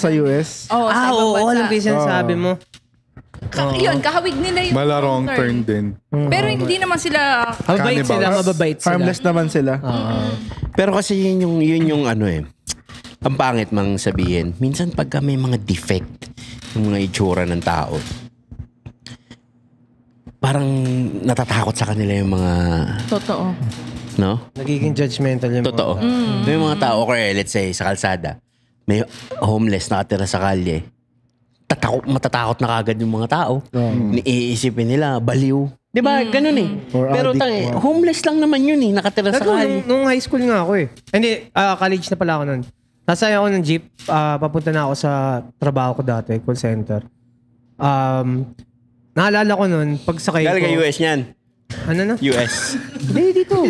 US? Oo, sa ibang bansa. Alam ko yung sinasabi mo. Yun, kahawig nila yung Mala wrong turn din. Pero hindi naman sila... Mababait Cannibals. sila, mababait sila. Harmless naman sila. Pero kasi yun yung ano eh. Ang pangit mang sabihin. Minsan pagka may mga defect, yung mga itsura ng tao, parang natatakot sa kanila yung mga... Totoo. No? Nagiging judgmental yung Totoo. May mga tao, okay, let's say, sa kalsada, may homeless nakatira sa kalye. Matatakot na kagad yung mga tao. Iisipin nila, baliw. Di ba? Ganun eh. Or Pero addict. homeless lang naman yun eh, nakatira sa kalye. Nung high school nga ako eh. Hindi, college na pala ako nun. Nasaya ako ng jeep. Papunta na ako sa trabaho ko dati, call center. Naalala ko nun, pagsakay ko. Galing ka US niyan. Ano na? US. Hindi, dito.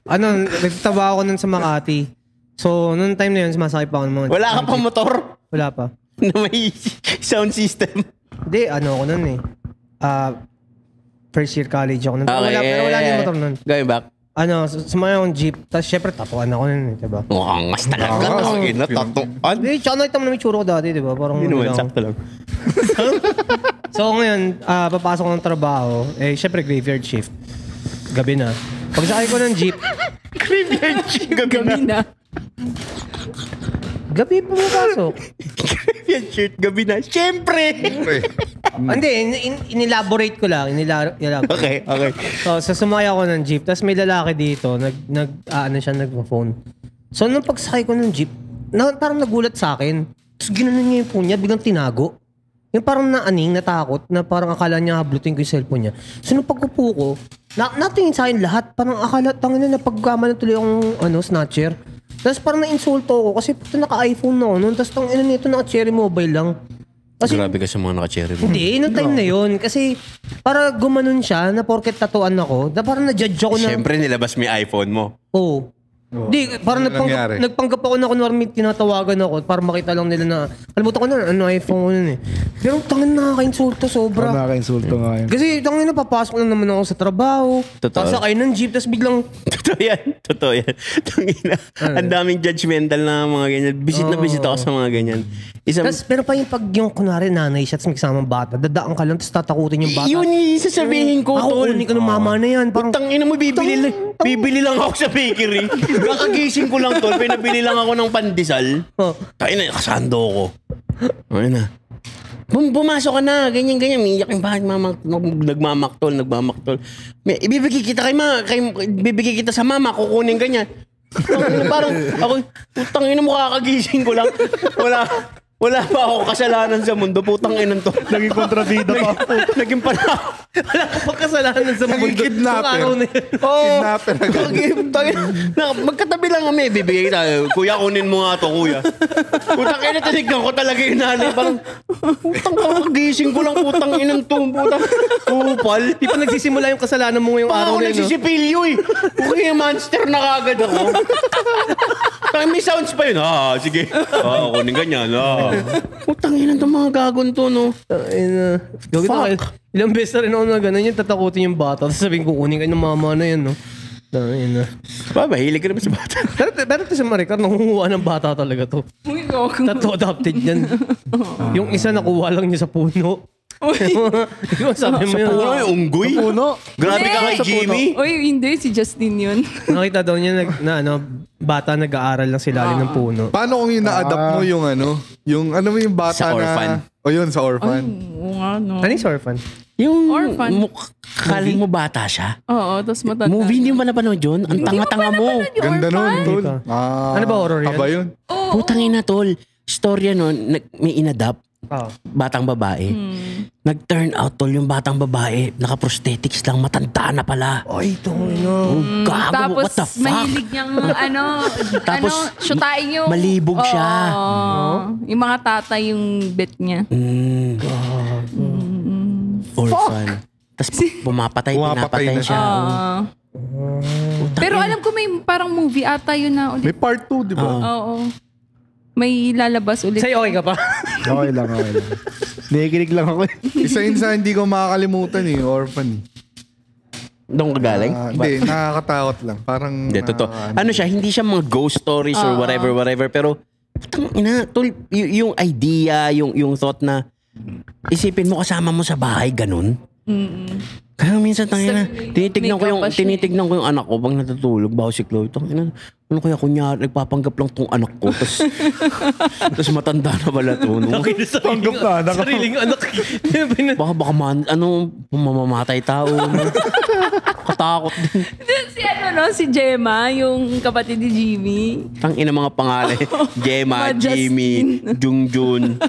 Nagtaba ako nun sa Makati. So, noong time na yun, sumasakay pa ako ng mga... Wala ka pa motor? Wala pa. Na may sound system. Hindi, ako nun eh. First year college ako nun. Pero wala na yung motor nun. Going back. Sumaya akong jeep. Tapos syempre, tatuan ako nun eh, diba? Angas talaga. Tatuan. Hindi, tsaka nakita mo na may tsura ko dati, diba? Parang Hindi naman, sakto lang. So ngayon, papasok ko ng trabaho. Syempre, graveyard shift. Gabi na. Pagsakay ko ng jeep. Graveyard shift. Gabi na. Gabi pumapasok. Graveyard shift. Gabi na. Siyempre! Hindi, inelaborate ko lang. Okay. So sumaya ako ng jeep. Tapos may lalaki dito. Nag-phone. So nung pagsakay ko ng jeep, parang nagulat sa akin. Tapos ginanon niya yung phone niya. Biglang tinago. Yung parang naaning, natakot, na parang akala niya hablutin ko yung cellphone niya. So nung pagkupo ko, natingin sa akin lahat. Parang akala, tangin na napagkama na tuloy akong snatcher. Tapos parang na-insulto ako kasi puto naka-iPhone na ako noon. Tapos tangin na nito naka-cherry mobile lang. Kasi, grabe ka sa mga naka-cherry mo. Hindi, noong time na yun. Kasi para gumanon siya na porket tatuan ako, na parang na-judge ako na... Siyempre nilabas mo yung iPhone mo. Oo. Di, parang nagpanggap ako na kunwari may tinatawagan ako para makita lang nila na kalimutan ko na iPhone ko nun eh. Pero tangin nakaka-insulto sobra. Nakaka-insulto nga yun. Kasi tangin na papasok lang naman ako sa trabaho. Totoo. Pasakay ng jeep tapos biglang Totoo yan. Tangina. Ang daming judgmental na mga ganyan. Visit ako sa mga ganyan. pero pa yung pag yung kunwari nanay siya tapos may kasamang bata, dadaan ka lang tapos tatakutin yung bata. Yun yung sasabihin ko, tol. Ako kunin ka ng mama na yan. Parang Tangina mo, bibili lang ako sa bakery. Kakagising ko lang, tol. Pinabili lang ako ng pandesal. Tangina, kasando ko. Ayun na. Pumasok ka na, ganyan. Miyak yung bakit nagmamaktol. Ibibigay kita sa mama, kukunin ganyan. Parang ako, tangina mo, kakagising ko lang. Wala pa ako kasalanan sa mundo. Putang inan to. Naging kontrabida pa. Naging pala. wala ka pa kasalanan sa mundo. Kidnapper. Oo. Kidnapper Magkatabi lang kami. Bibigay tayo. Kuya, kunin mo nga to, kuya. Putang ina, tinignan ko talaga yung nanay. Parang, putang kagising ko lang. Putang inan to. Putang kupal. Di pa nagsisimula yung kasalanan mo ngayong araw na yun. Ako nagsisipilyo eh. Okay, monster na kagad ako. May sounds pa yun. Sige. Kunin ganyan. Putang ina itong mga gagon to, no? Fuck. Ilang beses na rin ako na gano'n yung tatakutin yung bata. Tapos sabihin ko, kunin kayo ng mama na yan, no? Mahilig ka naman sa bata. Pero ito si Maricar, nakukuha ng bata talaga to. Uy, gawag. Tattoo adopted yan. Yung isa nakuha lang niya sa puno. Yung sabi mo yun. Puno yung unggoy? Grabe ka kay Jimmy. Uy, hindi. Si Justin yun. Nakita daw niya bata nag-aaral lang sila ng puno. Paano kung yung na-adapt mo yung yung yung bata Sa orphan. Yun, sa orphan. Oo nga, no. Ano yung orphan? Yung Orphan. Kaling mo bata siya. Oo, tapos matanda. Movie, hindi mo ba napanood yun? Ang tanga-tanga mo. Ganda nun, tol. Ano ba horror yan? Aba yun? Putang ina, tol. Storya nun, may inadapt. Batang babae. Nag-turn out, tol, yung batang babae, naka-prosthetics lang, matanda na pala. Ay, ito no. Gago, Tapos, what the fuck? mahilig niyang, Tapos, syutain yung... malibog siya. Yung mga tatay yung bet niya. Orphan. Tapos pinapatay na siya. Pero alam ko may parang movie ata yun na ulit. May part 2, di ba? Oo. May lalabas ulit. Sa'yo okay ka pa? Okay lang. Nakikinig lang ako. Isa hindi ko makakalimutan orphan. Doon ka galing? Hindi, nakakatakot lang. Parang... Hindi, totoo. Ano siya, hindi siya mga ghost stories or whatever. Pero, putang ina, tol, yung idea, yung thought na isipin mo kasama mo sa bahay, ganun. Kaya minsan tangina, tinitignan ko yung anak ko pag natutulog bago si Chloe. Tangina, ano kaya kunyari, nagpapanggap lang tong anak ko. Tapos matanda na pala to. No? Panggap na anak. Sariling anak. Baka mamamatay tao. Katakot din. Si Gemma, yung kapatid ni Jimmy. Tangina mga pangalan. Gemma, Jimmy, Jungjun.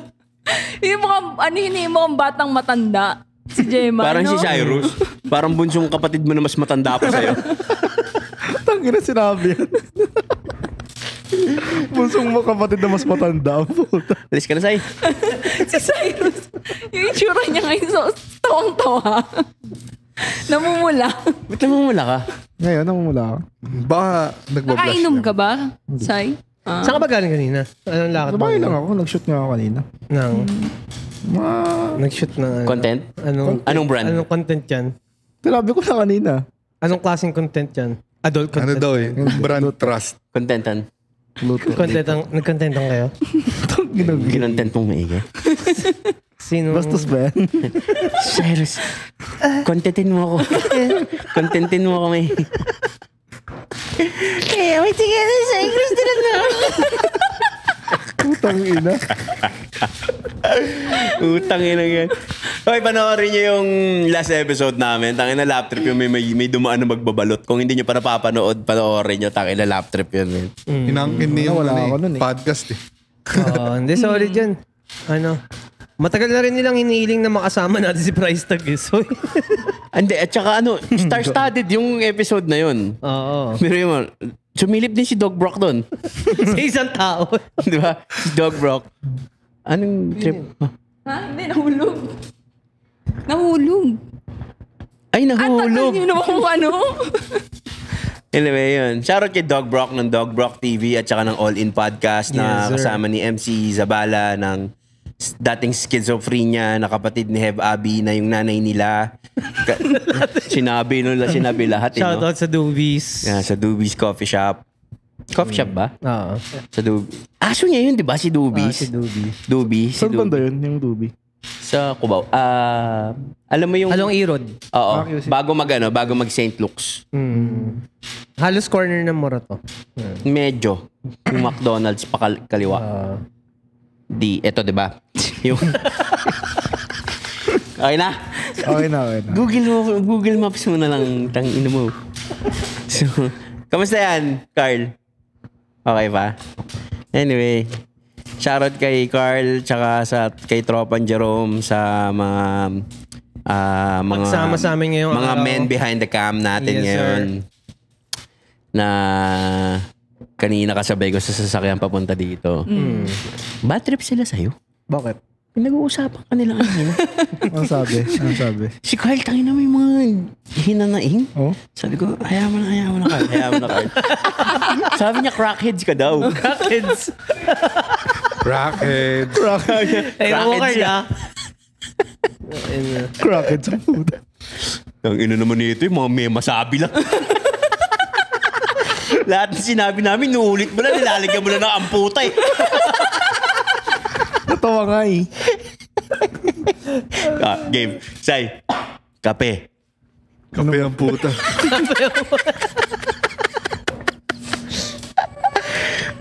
Yung mga batang matanda. Si Gemma, Parang si Cyrus. Parang bunsong kapatid mo na mas matanda pa sa'yo. Tangina sinabi yan. Bunsong mo kapatid na mas matanda. Alis ka na, Sai. si Cyrus. Yung itsura niya ngayon, so tawang-tawa. Namumula. Ba't namumula ka? Ngayon, namumula ako. Baka nagbablush Nakainom lang. ka ba, Sai? Saan ka ba galing kanina? Anong lakad Sabay lang ako. Nag-shoot nga ako kanina. Nag-shoot ng ano? Content? Anong brand? Anong content yan? Tinabi ko na kanina. Anong klaseng content yan? Adult Ano content? daw eh? Brand trust. Contentan. Nag-contentan kayo? Kinontent mong maigi. Sino? Bastos ba yan? Cyrus, contentin mo ako. Contentin mo ako, may. Wait, sige, Cyrus, din na. Putang ina. Utang ina yan. Okay, panoorin nyo yung last episode namin. Tangin na lap trip yung may dumaan na magbabalot. Kung hindi nyo pa napapanood, panoorin nyo. Tangin na lap trip yun. Hinangkin niya yung Wala ako nun eh. podcast eh. Hindi, sorry dyan. Matagal na rin nilang hinihiling na makasama natin si Price Tag eh. So, Hindi, at saka star-studded yung episode na yun. oo. Pero yun, sumilip din si Dog Brock doon. Sa isang tao. Di ba? Si Dog Brock. Anong trip? Ha? Hindi, nahulog. Nahulog. Ay, Tagal nahulog. niyo naman kung ano. Anyway, yun. Shoutout kay Dog Brock ng Dog Brock TV at saka ng All In Podcast na Yes, sir. kasama ni MC Zabala ng dating schizophrenia na kapatid ni Hev Abi na yung nanay nila. sinabi lahat. Shoutout sa Doobies. Yeah, sa Doobies Coffee Shop. Coffee shop ba? Oo. Sa Aso niya yun, di ba? Si Doobies. Si Doobies. Doobies. Si Saan banda Doobies. yun, yung Dubi? Sa Cubao. Alam mo yung... Along Irod. Oo. QC. Bago mag St. Luke's. Halos corner ng Morato. Medyo. Yung McDonald's kaliwa. Ito, di ba? Yung... Okay na? Okay na. Google Maps mo na lang. Tangina mo. So, kamusta yan, Carl? Okay pa? Anyway, shoutout kay Carl tsaka kay Tropan Jerome sa mga Magsama sa amin ngayong mga araw. men behind the cam natin Yes, ngayon. Na kanina kasabay ko sa sasakyan papunta dito. Bad trip sila sa'yo? Bakit? Pinag-uusapan ka nila kanina. Ano sabi? Si Carl, tangina mo yung mga hinanaing. Oh? Sabi ko, hayaan mo na, Carl. Sabi niya, crackheads ka daw. Crackheads. Crackhead. Ay, ako Crackheads Carl ah. Crackhead sa puta. Ang ina naman nito, yung mga may masabi lang. Lahat ng sinabi namin, nuulit mo lang, nilalagyan mo lang ng amputa eh. Natawa nga eh. Game. Say, kape. Kape ang puta.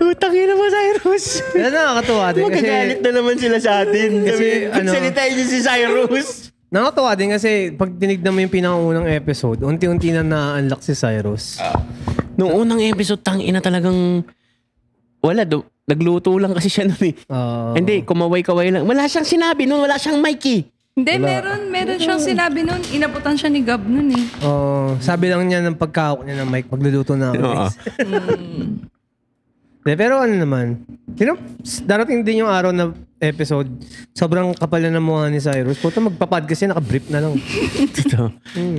Utangin mo, Cyrus. Nakakatuwa din kasi... Magagalit na naman sila sa atin. Kasi, Salitain niyo si Cyrus. Nakakatuwa din kasi pag tinignan mo yung pinakaunang episode, unti-unti na na-unlock si Cyrus. Nung unang episode, tangina talagang... Wala, nagluto lang kasi siya nun eh. Hindi, kumaway-kaway lang. Wala siyang sinabi nun, wala siyang mic eh. Hindi, meron siyang sinabi nun. Inabutan siya ni Gab nun eh. Sabi lang niya ng pagkahawak niya ng mic, magluluto na ako. Oo. Pero ano naman, darating din yung araw na episode, sobrang kapal na ng mukha ni Cyrus. Puta, magpa-podcast yan, naka-brief na lang. Ito.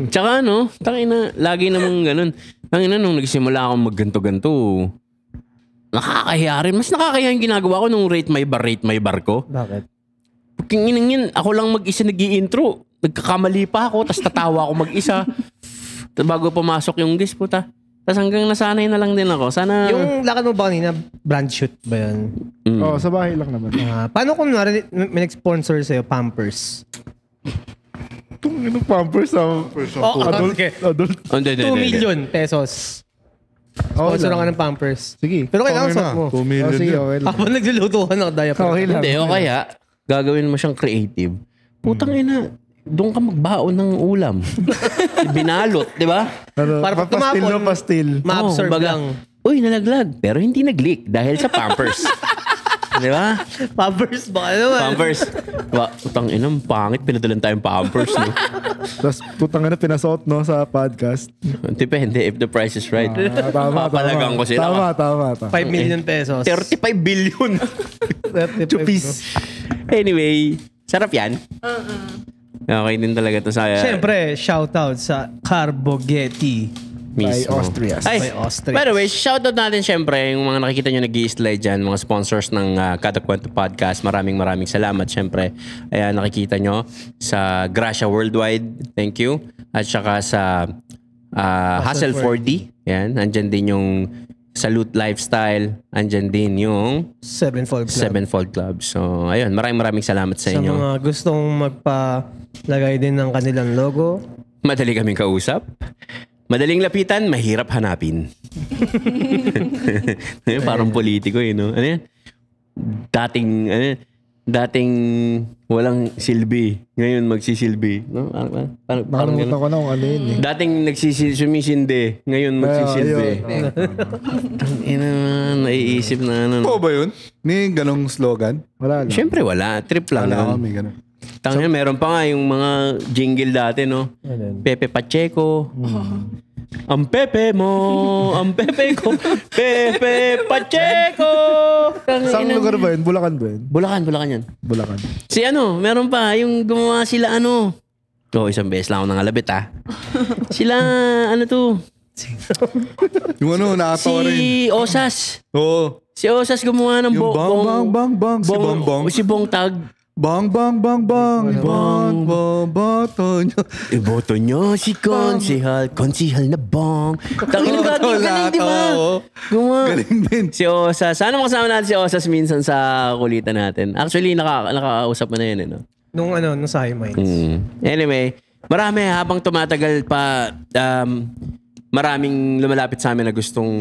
Tsaka ano, tangina, lagi namang ganun. Tangina, nung nagsimula akong magganto-ganto, nakakahiya rin. Mas nakakahiya yung ginagawa ko nung rate my bar ko. Bakit? Pagkinginan yan, ako lang mag-isa nag-i-intro. Nagkakamali pa ako, tapos tatawa ako mag-isa. Bago pumasok yung guest, puta. Tapos hanggang nasanay na lang din ako. Sana... Yung lakad mo ba kanina, brand shoot ba yan? Oo, sa bahay lang naman. Paano kung may nag-sponsor sa'yo, Pampers? Itong Pampers sa adult. Okay. Adult. 2 million pesos. Okay Sponsor lang. ka ng Pampers. Sige. Pero kailangan Okay suot na. mo. 2 million Sige, yun. okay lang. Habang nagluluto ka ng diaper. Okay lang. Hindi, o kaya, gagawin mo siyang creative. Putang ina, doon ka magbaon ng ulam. Binalot, di ba? Ano, Para pag pastil tumapon, no, pastil. Ma-absorb baga, lang. Uy, nalaglag. Pero hindi nag-leak dahil sa Pampers. Di ba? Pampers ba? Ano man? Pampers. Putang inang pangit. Pinadalan tayong Pampers. No? Tapos putang na pinasuot no sa podcast. Depende if the price is right. Tama. Papalagang ko sila. Tama. 5 million pesos. 35 billion. 2 piece. Anyway, Sarap yan. Okay din talaga to sa... Siyempre, shoutout sa Carbogetti. By mismo. Austria. By Austria. By the way, shoutout natin syempre yung mga nakikita nyo nag-i-slide dyan, mga sponsors ng Kada Kwento Podcast. Maraming salamat syempre. Ayan, nakikita nyo sa Gracia Worldwide. Thank you. At saka sa Hustle 4D. Ayan, andyan din yung Salute Lifestyle. Andyan din yung Sevenfold Club. Sevenfold Club. So, ayun, maraming salamat sa inyo. Sa mga gustong magpalagay din ng kanilang logo. Madali kaming kausap. Madaling lapitan, mahirap hanapin. Parang politiko no? Ano yan? Dating walang silbi. Ngayon magsisilbi. No? Parang Nakalimutan ko na kung ano yun Dating sumisindi. Ngayon magsisilbi. Naiisip na ano. Oo ba yun? May ganong slogan? Wala lang. Siyempre wala. Trip lang Wala yun. kami ganun. Tangina, meron pa nga yung mga jingle dati, no? Pepe Pacheco. Ang Pepe mo, ang Pepe ko, Pepe Pacheco. Saan lugar ba yun? Bulacan ba yun? Bulacan yan. Bulacan. Si meron pa, yung gumawa sila isang beses lang ako nangalabit Sila, Yung nakatawa rin. si Osas. Oo. Si Osas gumawa ng Yung bang. Si Bongbong. Si Bongtag. Bang. Boto nyo. Iboto nyo si Konsihal na Bong. Tangin na galing, di ba? Gumawa. Galing din. Si Osas. Sana makasama natin si Osas minsan sa kulitan natin. Actually, nakakausap mo na yun, no? Nung sa High Minds. Anyway, marami habang tumatagal pa, maraming lumalapit sa amin na gustong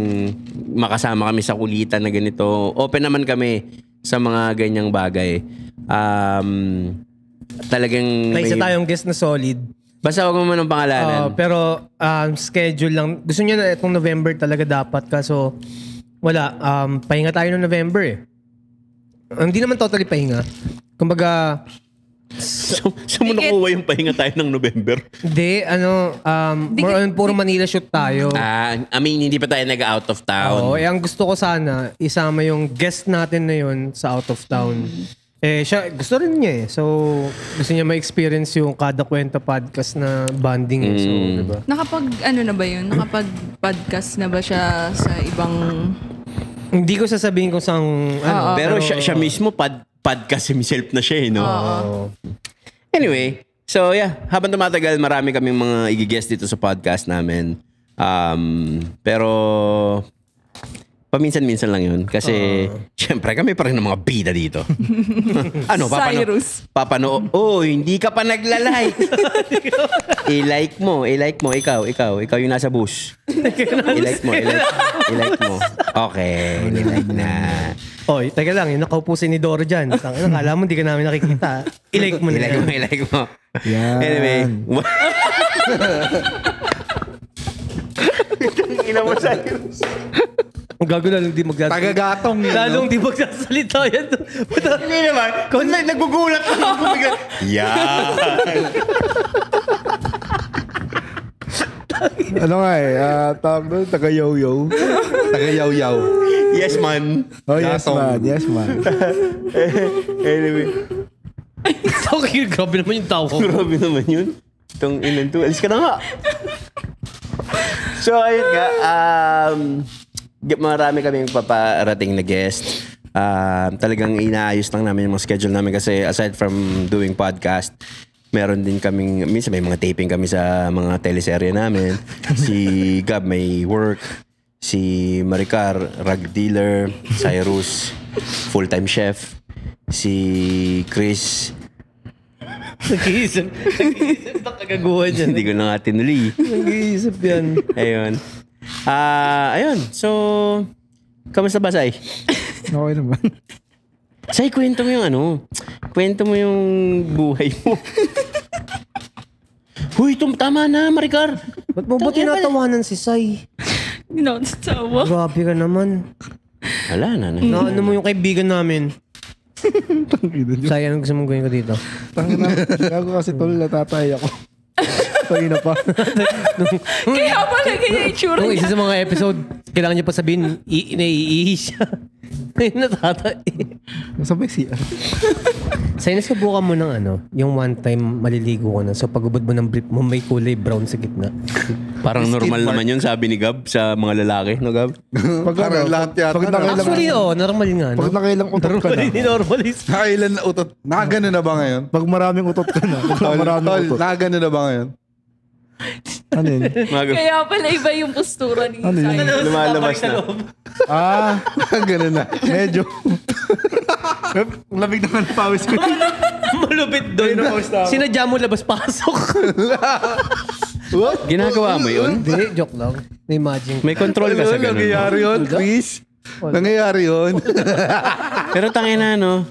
makasama kami sa kulitan na ganito. Open naman kami sa mga ganyang bagay. Talagang May isa tayong guest na solid. Basta wag mo man ang pangalanan. Pero schedule lang. Gusto niya na itong November talaga dapat. Kaso wala. Pahinga tayo noong November Hindi naman totally pahinga. Kumbaga... So mo nakuha yung pahinga tayo ng November? Hindi, more on puro Manila shoot tayo. Hindi pa tayo nag-out of town. Oo, ang gusto ko sana, isama yung guest natin na yun sa out of town. Siya, gusto rin niya So, gusto niya ma-experience yung Kada Kwento Podcast na bonding So, diba? Na ba yun? Nakapag-podcast na ba siya sa ibang... Hindi ko sasabihin kung saan... pero siya mismo podcast himself na siya, no? Anyway, so yeah, habang tumatagal, marami kaming mga i-guest dito sa podcast namin. Pero paminsan-minsan lang yun. Kasi, syempre, kami pa rin ng mga bida dito. Cyrus. Hindi ka pa nagla-like. I-like mo. Ikaw yung nasa bus. I-like mo. Okay, i-like na. Oy, teka lang, yung nakaupo si Nidoro dyan. Akala mo, hindi ka namin nakikita. I-like mo na yan. I-like mo. Yan. Anyway. Ina mo sa Ang gago lalong di magsasalita. Tagagatong yun. Lalong di magsasalita yan. Hindi naman. Kung naggugulat ako. Yan. Tawag doon, taga-yo-yo. Taga-yaw-yaw. Yes, man. Oh, yes man. Anyway. Okay, grabe naman yung tao ko. Grabe naman yun. Itong ilan to. Alis ka na nga. So, ayun nga. Marami kaming paparating na guest. Talagang inaayos lang namin yung mga schedule namin kasi aside from doing podcast, meron din kaming, minsan may mga taping kami sa mga teleserye namin. Si Gab may work. Si Maricar, rug dealer. Cyrus, full-time chef. Si Chris, Nag-iisip na kagaguhan dyan. hindi ko na nga tinuli. Nag-iisip yan. Ayun. Ayun. So, kamusta ba, Sai? Okay naman. Sai, kwento mo yung kwento mo yung buhay mo. Huy, tama na, Maricar. Ba't mo ba tinatawanan si Sai? Hindi na ako natawa. Grabe ka naman. Wala na. Ano mo yung kaibigan namin? Sai, anong gusto mong gawin ko dito? Gago kasi tol, natatay ako. Tayo na pa. Kaya pala ganyan yung tsura Nung niya. isa sa mga episode, kailangan niya pa sabihin, naiihi siya. Ngayon natatay. Nasaan ba yung CR? Sa'yo, subukan mo ng yung one time maliligo ka na. So pagubod mo ng brief mo, may kulay brown sa gitna. Parang normal naman yun, sabi ni Gab, sa mga lalaki, no Gab? Parang lahat yata. Pag nakailang, Actually, normal nga. No? pag nakailang utot ka na. Normal is. Nakailan na utot. Nakagano na ba ngayon? Pag maraming utot ka na. Pag maraming Tol, utot. nakagano na ba ngayon? Ano yun? Kaya pala iba yung postura ni Ano yun? Sai. Lumalabas na. Nakagano na. Medyo. Lamig naman na pawis ko. Malupit doon. Sinadya mo labas-pasok. Ginagawa mo yun? Hindi, joke lang. Na-imagine. May control ka sa ganun. Nangyayari yun, Chris. Nangyayari yun. Pero tangina, no?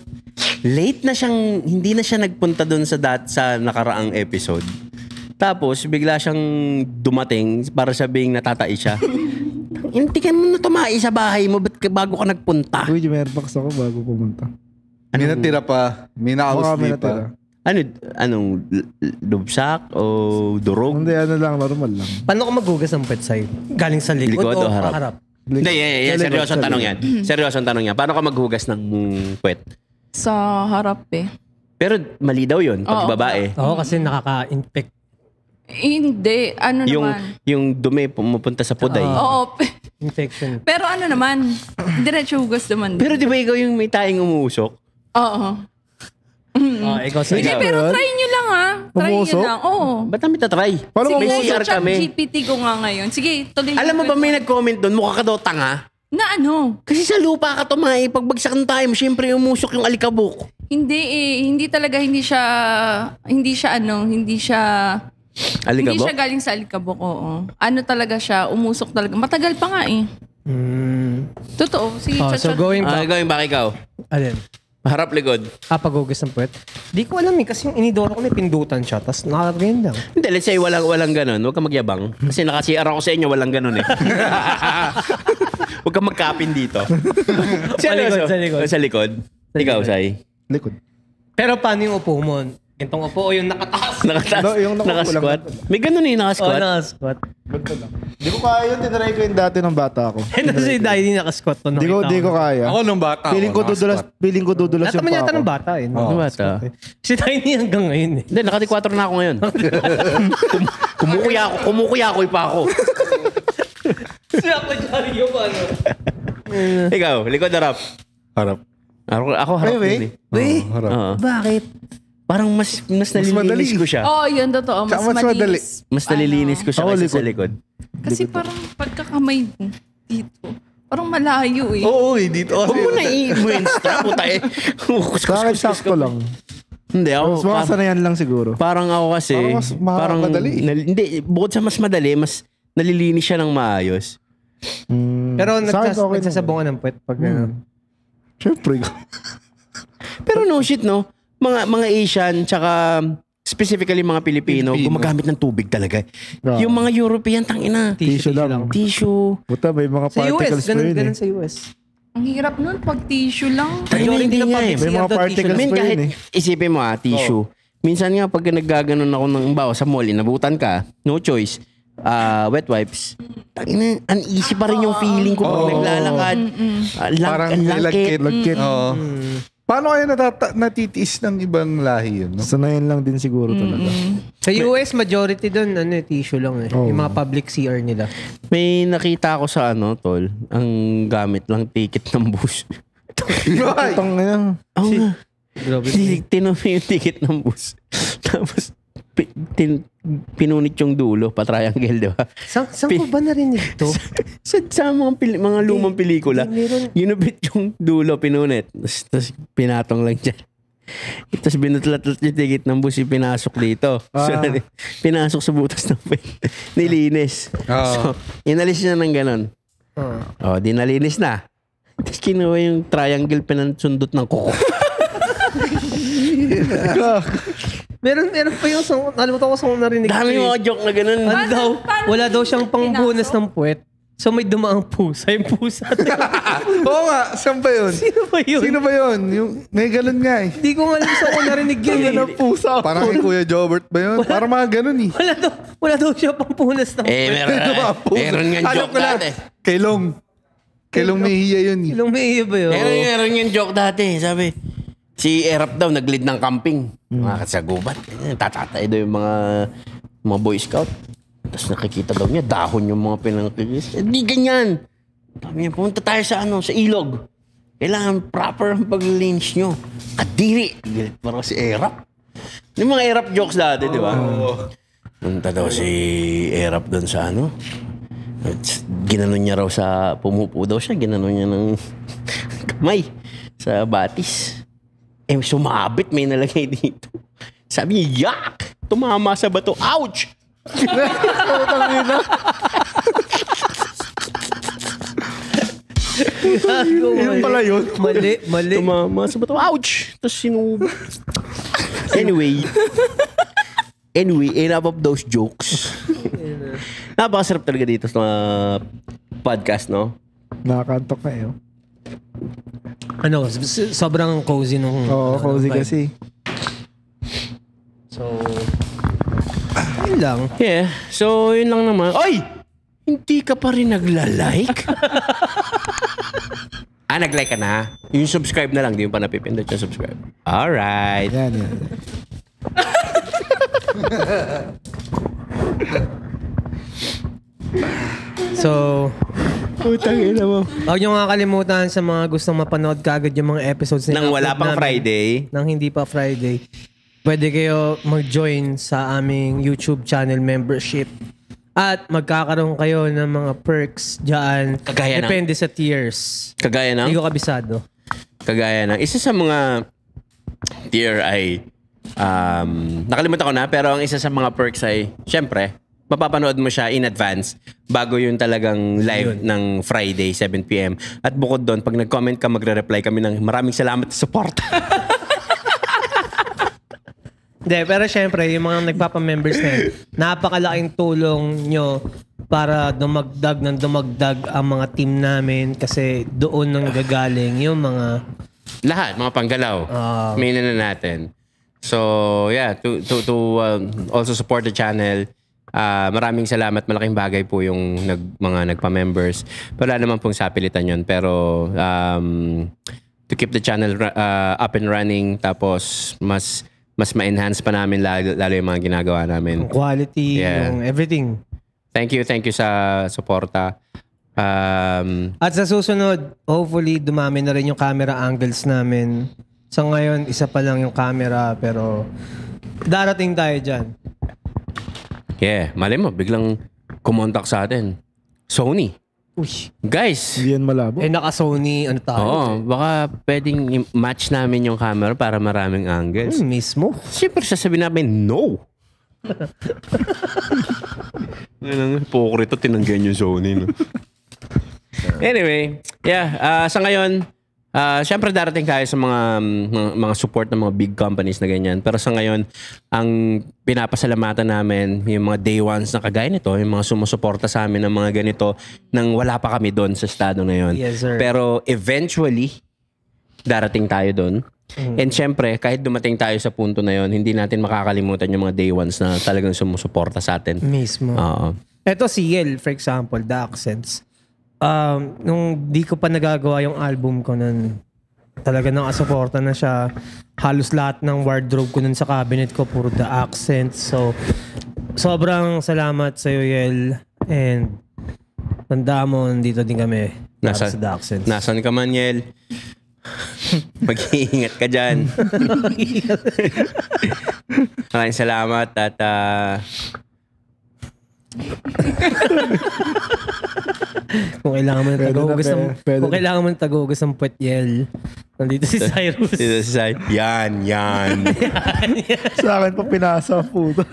Late na siyang, hindi na siya nagpunta doon sa nakaraang episode. Tapos, bigla siyang dumating para sabing natatai siya. Hindi ka mo na tumai sa bahay mo, bago ka nagpunta? Uy, Merbox ako bago pumunta. May natira pa. May nakausli pa. Anong lubsak o durog? Hindi, ano lang, normal lang. Paano ka maghugas ng pet side? Galing sa likod, Likod o harap? harap? Hindi, yan. Seryosong tanong yan. Seryosong tanong yan. Paano ka maghugas ng puwet? Sa harap eh. Pero mali daw yun, pag Oo. babae. Oo, kasi nakaka-infect. Hindi. Ano naman? Yung dumi pumupunta sa puday. Oo. Infection. Pero ano naman, diretso hugas naman. Pero di ba ikaw yung may taing umuusok? Oo. Ikaw sa Hindi, pero try nyo lang Try nyo Umusok? lang. Oo. Ba't namin tatry? Paano May Sige, CR sa kami. GPT ko nga ngayon. Sige, tuloy. Alam mo ba may nag-comment doon, mukha ka daw tanga? Na ano? Kasi sa lupa ka tumae, pagbagsak ng tayo mo, syempre umusok yung alikabok. Hindi hindi talaga, hindi siya Alikabok? Hindi siya galing sa alikabok, oo. Ano talaga siya, umusok talaga. Matagal pa nga eh. Totoo. Sige, So going back. Gawin ba ikaw? Alin? Harap likod. Paghugas ng puwet? Di ko alam kasi yung inidoro ko may pindutan siya, tapos nakaganyan lang. Hindi, let's say walang ganun. Huwag ka magyabang. Kasi naka-CR ako sa inyo, walang ganun eh. Huwag ka magkapin dito. Seryoso? Sa likod. Sa likod. Ikaw, Sai. Likod. Pero paano yung upo mo? Gantong upo o yung nakataas? Nakataas. Yung nakaupo lang. Nakasquat. May ganun eh, nakasquat. nakasquat. Ganito lang. Di ko kaya yun. Tinry ko yung dati ng bata ako. Kasi dahil hindi nakasquat to. Di ko kaya. Ako nung bata. Feeling ko dudulas Lahat yung naman pa yata ng ako. bata eh. Ano ba ito? Si Tiny hanggang ngayon eh. Hindi, naka-4 na ako ngayon. Kumukuya pa ako. Siya ako dyan yung ano. Ikaw, likod harap. Harap. Ako harap din eh. Wait, Harap. Oo. bakit? Parang mas nalilinis madali. ko siya. Oo, yun totoo. Mas Tsaka mas madali. malinis. Mas nalilinis ko siya Ako, kaysa sa likod. likod. Kasi parang pagkakamay mo dito, parang malayo eh. Oo, dito. Huwag mo na i-muenstra, puta eh. Sa akin, sakto lang. Hindi, Mas ako, makasanayan lang siguro. parang ako kasi, Parang mas madali. hindi, bukod sa mas madali, mas nalilinis siya ng maayos. Pero Sa akin, okay nagsasabungan ng puwet pag ano. Siyempre. Pero no shit, no? Mga Asian, tsaka specifically mga Pilipino, gumagamit ng tubig talaga. Ah. Yung mga European, tangina. Tissue lang. Tissue. Buta, may mga Sa US, particles pa yun eh. ganun sa US. Ang hirap nun pag tissue lang. Tangina, hindi nga eh. May mga particles Men, pa yun kahit eh. isipin mo tissue. Minsan nga pag naggaganon ako ng bawa sa mall, inabutan ka, no choice. Wet wipes. Tangina, uneasy pa rin yung feeling ko pag naglalakad. Parang Ang langkit. Lagkit. Oo. Paano kaya natitiis ng ibang lahi yun? No? Sanayan lang din siguro talaga. Sa US, majority doon, tissue lang eh. Oh. Yung mga public CR nila. May nakita ako sa tol, ang gamit lang ticket ng bus. Itong ngayon. Oo nga. Grabe. Tinanong yung ticket ng bus. Tapos, pinunit yung dulo, pa-triangle, di ba? Saan ko ba narinig to? Sa mga lumang pelikula, ginupit yung dulo, pinunit. Tapos pinatong lang dyan. Tapos binutlat-lat yung ticket ng bus, pinasok dito. So, pinasok sa butas ng pen. Nilinis. So, inalis niya ng ganon. Di nalinis na. Tapos kinuha yung triangle, pinansundot ng kuko. Meron pa yung song, nalimutan ko song narinig. Dami mga joke na ganun. Ano daw? Wala daw siyang pangbunas ng puwet. So may dumaang pusa. Yung pusa. Oo nga, saan ba yun? Sino ba yun? Sino ba yun? Yung, may ganun nga eh. Hindi ko alam saan ko narinig yun. Ng pusa. Parang kay Kuya Jobert ba yun? Parang mga ganun eh. Wala daw siya pangpunas ng puwet. Meron nga Alam joke ko lang. dati. Kay Long. Kay Lumihiya yun. Ilong may ba yun? Meron yung joke dati. Sabi, si Erap daw nag-lead ng camping. Mga kasagubat. Tatatay daw yung mga Boy Scout. Tapos nakikita daw niya, dahon yung mga pinangkikis. Di ganyan. Sabi niya, pumunta tayo sa ilog. Kailangan proper ang pag-lynch nyo. Kadiri. Galit parang si Erap. Yung mga Erap jokes dati, di ba? Punta daw si Erap doon sa ginanon niya raw pumupo daw siya, ginanon niya ng kamay sa batis. Sumabit, may nalagay dito. Sabi niya, yak! Tumama sa bato. Ouch! Yun pala yun. Mali. Tumama sa bato. Ouch! Tapos Anyway, enough of those jokes. Napakasarap talaga dito sa mga podcast, no? Nakakantok na yun. Sobrang cozy nung... Oo, cozy vibe. kasi. So, yun lang. Yeah. So, yun lang naman. Oy! Hindi ka pa rin nagla-like? Nag-like ka na? Yung subscribe na lang. Di yung pa napipindot yung subscribe. Alright. Yan. So, Putang ina mo. huwag nyo nga kalimutan sa mga gustong mapanood kaagad yung mga episodes na Nang wala upload pang namin. Friday. Nang hindi pa Friday. Pwede kayo mag-join sa aming YouTube channel membership. At magkakaroon kayo ng mga perks dyan. Kagaya ng? Depende sa tiers. Kagaya ng? Hindi ko kabisado. Kagaya ng isa sa mga tier ay nakalimutan ko na, pero ang isa sa mga perks ay syempre mapapanood mo siya in advance bago yung talagang live ng Friday 7 PM. At bukod doon, pag nag-comment ka, magre-reply kami ng maraming salamat sa support. Hindi, pero syempre, yung mga nagpapa-members na yun, napakalaking tulong nyo para dumagdag ang mga team namin kasi doon nang gagaling yung mga... Lahat, mga panggalaw. Mainin na natin. So, yeah, to also support the channel. Maraming salamat. Malaking bagay po yung mga nagpa-members. Wala naman pong sapilitan yun. Pero to keep the channel up and running, tapos mas ma-enhance pa namin lalo yung mga ginagawa namin. Yung quality, yung everything. Thank you sa suporta. At sa susunod, hopefully dumami na rin yung camera angles namin. Sa ngayon, isa pa lang yung camera pero darating tayo dyan. Yeah, mali mo, biglang kumontak sa atin. Sony. Uy. Guys. Hindi yan malabo. Naka-Sony, ano tayo? Oo, baka pwedeng match namin yung camera para maraming angles. Mismo. Siyempre, sasabihin namin, no. Pokrito, tinanggihan yung Sony. No? Anyway, yeah, sa ngayon, siyempre darating tayo sa mga support ng mga big companies na ganyan. Pero sa ngayon, ang pinapasalamatan namin yung mga day ones na kagaya nito, yung mga sumusuporta sa amin ng mga ganito nang wala pa kami doon sa estado na yun. Yes, sir. Pero eventually, darating tayo doon. And syempre, kahit dumating tayo sa punto na yun, hindi natin makakalimutan yung mga day ones na talagang sumusuporta sa atin. Mismo. Oo. Ito si Yel, for example, The Accents. Nung di ko pa nagagawa yung album ko nun, talaga nakasuporta na siya. Halos lahat ng wardrobe ko nun sa cabinet ko, puro The Accents. So, sobrang salamat sa'yo, Yel. And, tanda mo, nandito din kami. Sa The Accents. Nasaan ka man, Yel? Mag-iingat ka dyan. Maraming salamat at kung kailangan mo ng tagugas ng puwet, Yel, nandito si Cyrus. Dito si Cyrus. Yan. Sa akin pa pinasa puto.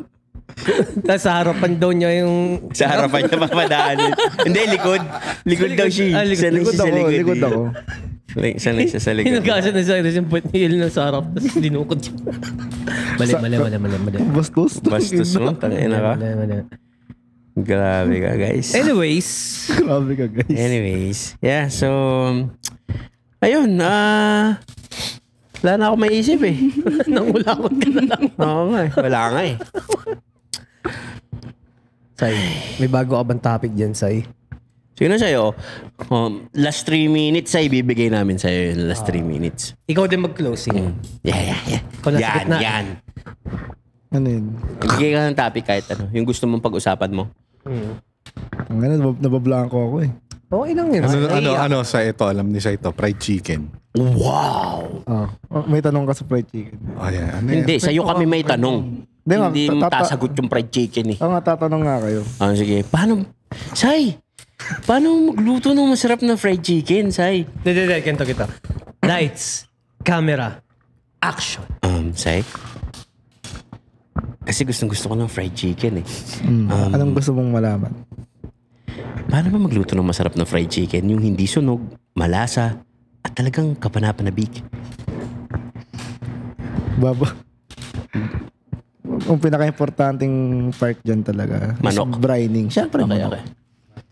Tapos sa harapan daw niya yung... Sa harapan niya papadaanin. Hindi, likod. Likod daw siya. Likod ako. Sanay siya sa likod. Hinugasan na Cyrus yung puwet ni Yel na sa harap. Tapos dinukot siya. Mali. Bastos. Bastos mo. Tangina ka. Mali. Grabe ka, guys. Anyways. Grabe ka, guys. Yeah, so... Ayun, wala na ako maisip eh. Nangulakot ka na lang. Oo nga eh. Wala nga eh. Say, may bago ka bang topic dyan, Say? Sige na sa'yo. Last 3 minutes ay ibibigay namin sa'yo yung last 3 minutes. Ikaw din mag-closing. Yeah. Ikaw nasa gitna. Yan. Ano yun? Bigay ka ng topic kahit ano. Yung gusto mong pag-usapan mo. Ang nabablanko ako eh. Okay lang yun. Ano sa ito? Alam ni sa ito? Fried chicken. Wow! May tanong ka sa fried chicken. Oh, yeah. Hindi, sa'yo kami may tanong. Hindi mo tasagot yung fried chicken eh. Tatanong nga kayo. Sige. Paano magluto ng masarap na fried chicken, Sai? Hindi. Ganito kita. Lights, camera, action. Sai? Kasi gusto ko ng fried chicken eh. Anong gusto mong malaman? Paano ba magluto ng masarap na fried chicken? Yung hindi sunog, malasa, at talagang kapanapanabik. Baba. Ang pinaka-importanting part dyan talaga Manok. is brining. Siyempre manok. Okay.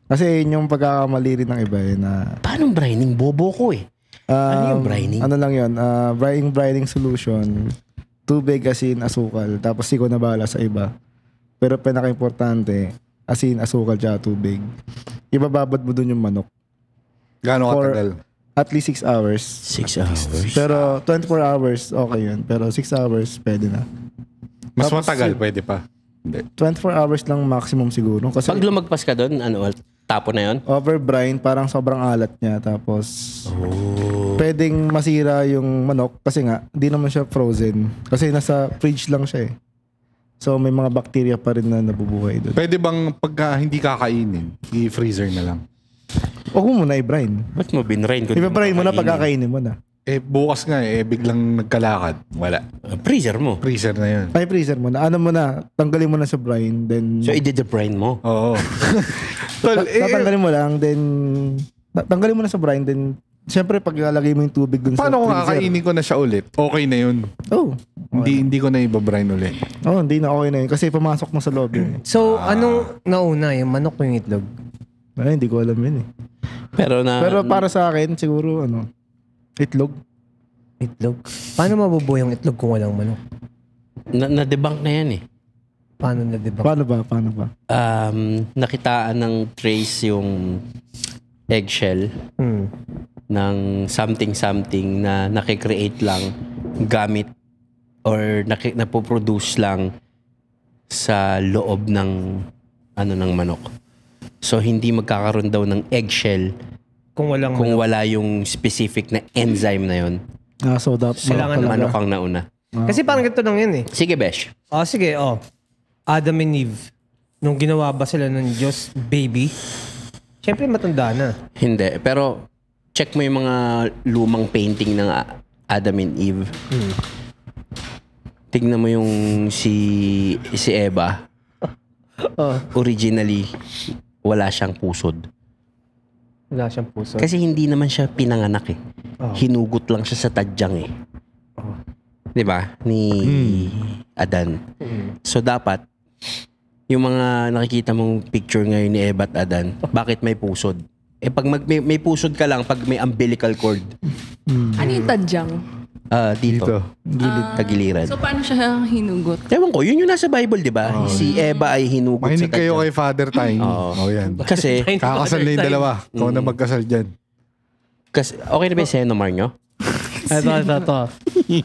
Kasi yun yung pagkakamali rin ng iba na... Paano brining? Bobo ko eh. Ano yung brining? Ano lang yun? Brining solution. Tubig, asin, asukal. Tapos ikaw na bahala sa iba. Pero pinaka-importante, asin, asukal, tsaka tubig. Ibababad mo dun yung manok. Gaano katagal? At least 6 hours. 6 hours. Pero 24 hours, okay yun. Pero 6 hours, pwede na. Mas Tapos matagal, pwede pa. Hindi. 24 hours lang maximum siguro. Kasi Pag lumagpas ka doon, tapo na yon? over-brine, parang sobrang alat niya. Tapos, pwedeng masira yung manok kasi nga, di naman siya frozen. Kasi nasa fridge lang siya eh. So, may mga bacteria pa rin na nabubuhay doon. Pwede bang pagka hindi kakainin, i-freezer na lang? Huwag mo muna i-brine. Ba't mo binrain? I-brine mo na pagkakainin mo na. Bukas nga biglang nagkalakad. Wala. Freezer mo. Freezer na yun. Ay, freezer mo na. Ano mo na, tanggalin mo na sa brine, then... So, i-de-brine mo. Oo. Tol, tatanggalin mo lang, then... Tanggalin mo na sa brine, then... Siyempre, pag ilalagay mo yung tubig dun paano sa kung freezer. kakainin ko na siya ulit? Okay na yun. Oh. Hindi ko na ibabrine ulit. Oh, hindi na okay na yun. Kasi pumasok na sa loob yun. So, anong nauna? Yung manok o yung itlog? Ay, hindi ko alam yun eh. Pero para sa akin, siguro, itlog. Itlog? Paano mabubuhay yung itlog kung walang manok? Na-debunk na yan eh. Paano na, diba? Paano ba? Nakitaan ng trace yung eggshell ng something na nakikreate lang gamit or napoproduce lang sa loob ng ng manok. So hindi magkakaroon daw ng eggshell Kung wala yung specific na enzyme na yun. So that Kailangan Manok ang nauna. Kasi parang ganito lang yun eh. Sige, Besh. Sige, Adam and Eve. Nung ginawa ba sila ng Diyos baby? Siyempre matanda na. Hindi. Pero check mo yung mga lumang painting ng Adam and Eve. Tignan mo yung si Eva. Originally, wala siyang pusod. Wala siyang puso. Kasi hindi naman siya pinanganak eh. Hinugot lang siya sa tadyang eh. 'Di ba? Ni Adan. So dapat yung mga nakikita mong picture ngayon ni Eva at Adan, bakit may pusod? Pag may pusod ka lang pag may umbilical cord. Ano yung tadyang? Dito. Tagiliran. So, paano siya hinugot? Ewan ko, yun yung nasa Bible, di ba? Si Eva ay hinugot sa Mahinig kayo tadyang. kay Father Tiny. Yan. Kasi, Kakasal na yung dalawa. Ikaw na magkasal dyan. okay na ba yung Senomar nyo? Ito.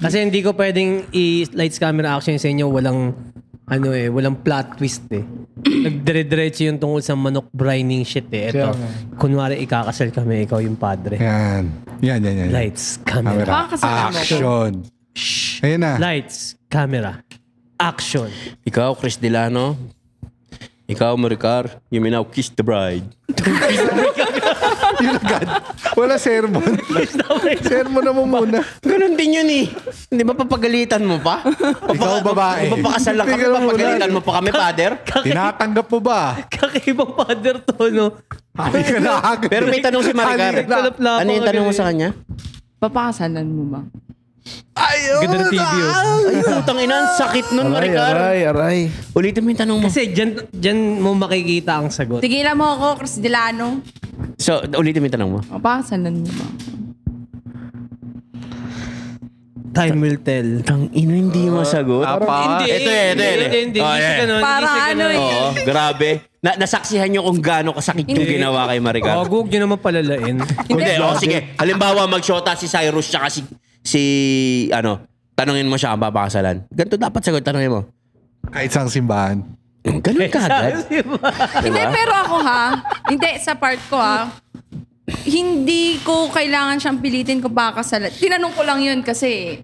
Kasi hindi ko pwedeng i-lights camera action sa inyo. Walang plot twist eh. Nagdire-diretso yung tungkol sa manok brining shit eh. Ito, kunwari ikakasal kami, ikaw yung padre. Yan. Lights, camera. Camera. Action. Ayun na. Lights, camera, action. Ikaw, Chris Delano. Ikaw, Maricar. You may now kiss the bride. Yun agad. Wala sermon. Sermon na mo muna. Ganun din yun eh. Hindi ba papagalitan mo pa? Ikaw, babae. Papakasal lang kami, Tingnan mo papagalitan mo pa kami, father? Tinatanggap mo ba? Kakaibang father to, no? Hindi ka na agad. Pero may tanong si Maricar. Ano yung tanong mo sa kanya? Papakasalan mo ba? Ganda ng TV, Ay, putang ina, ang sakit nun, Maricar. Aray. Ulitin mo yung tanong mo. Kasi dyan mo makikita ang sagot. Tigilan mo ako, Chris Delano. So, ulitin mo yung tanong mo. Papakasalan mo ba? Time will tell. Tang ina, hindi masagot. Hindi. Ito. Hindi. Oh, Hindi yeah. siya ganun. Parang Hindi siya ano ganun. eh. Oo, grabe. Nasaksihan nyo kung gaano kasakit yung ginawa kay Maricar. Huwag nyo naman palalain. Hindi, sige. Halimbawa, mag-shota si Cyrus tsaka tanungin mo siya ang papakasalan. Ganito dapat sagot, tanungin mo. Kahit sa simbahan. Ganun ka agad. Hindi, pero ako hindi, sa part ko hindi ko kailangan siyang pilitin kung pakakasalan. Tinanong ko lang yun kasi